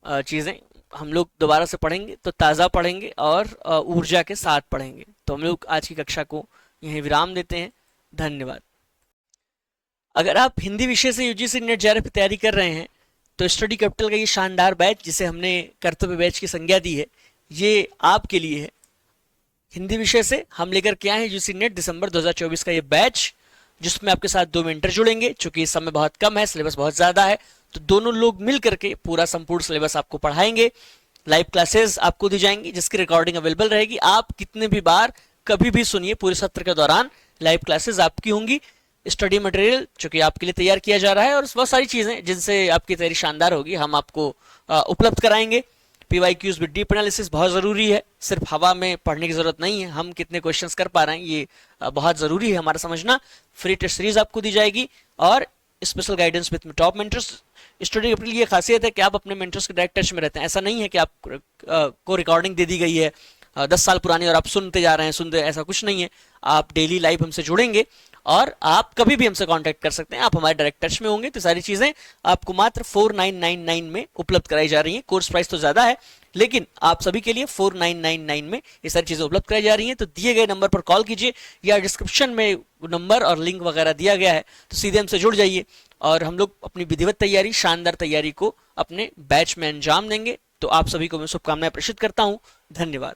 चीज़ें, हम लोग दोबारा से पढ़ेंगे तो ताज़ा पढ़ेंगे और ऊर्जा के साथ पढ़ेंगे। तो हम लोग आज की कक्षा को यहीं विराम देते हैं। धन्यवाद। अगर आप हिंदी विषय से यूजीसी नेट जेआरएफ की तैयारी कर रहे हैं तो स्टडी कैपिटल का ये शानदार बैच, जिसे हमने कर्तव्य बैच की संज्ञा दी है, ये आपके लिए है। हिंदी विषय से हम लेकर के आए हैं यूजीसी नेट दिसंबर 2024 का ये बैच, जिसमें आपके साथ 2 मेंटर जुड़ेंगे। चूंकि इस समय बहुत कम है, सिलेबस बहुत ज़्यादा है, तो दोनों लोग मिल करके पूरा संपूर्ण सिलेबस आपको पढ़ाएंगे। लाइव क्लासेस आपको दी जाएंगी जिसकी रिकॉर्डिंग अवेलेबल रहेगी। आप कितने भी बार कभी भी सुनिए, पूरे सत्र के दौरान लाइव क्लासेस आपकी होंगी। स्टडी मटेरियल चूंकि आपके लिए तैयार किया जा रहा है और बहुत सारी चीज़ें जिनसे आपकी तैयारी शानदार होगी हम आपको उपलब्ध कराएंगे। PYQs विद डीप एनालिसिस बहुत ज़रूरी है, सिर्फ हवा में पढ़ने की ज़रूरत नहीं है, हम कितने क्वेश्चंस कर पा रहे हैं ये बहुत ज़रूरी है हमारा समझना। फ्री टेस्ट सीरीज आपको दी जाएगी और special guidance with top mentors. Study capital ये खासियत है कि आप अपने मेंटर्स के डायरेक्ट टच में रहते हैं। ऐसा नहीं है कि आप को रिकॉर्डिंग दे दी गई है 10 साल पुरानी और आप सुनते जा रहे हैं, सुनते, ऐसा कुछ नहीं है। आप डेली लाइव हमसे जुड़ेंगे और आप कभी भी हमसे कांटेक्ट कर सकते हैं, आप हमारे डायरेक्ट टच में होंगे। तो सारी चीज़ें आपको मात्र 4999 में उपलब्ध कराई जा रही हैं। कोर्स प्राइस तो ज़्यादा है लेकिन आप सभी के लिए 4999 में ये सारी चीज़ें उपलब्ध कराई जा रही हैं। तो दिए गए नंबर पर कॉल कीजिए या डिस्क्रिप्शन में नंबर और लिंक वगैरह दिया गया है, तो सीधे हमसे जुड़ जाइए और हम लोग अपनी विधिवत तैयारी, शानदार तैयारी को अपने बैच में अंजाम देंगे। तो आप सभी को मैं शुभकामनाएं प्रेषित करता हूँ। धन्यवाद।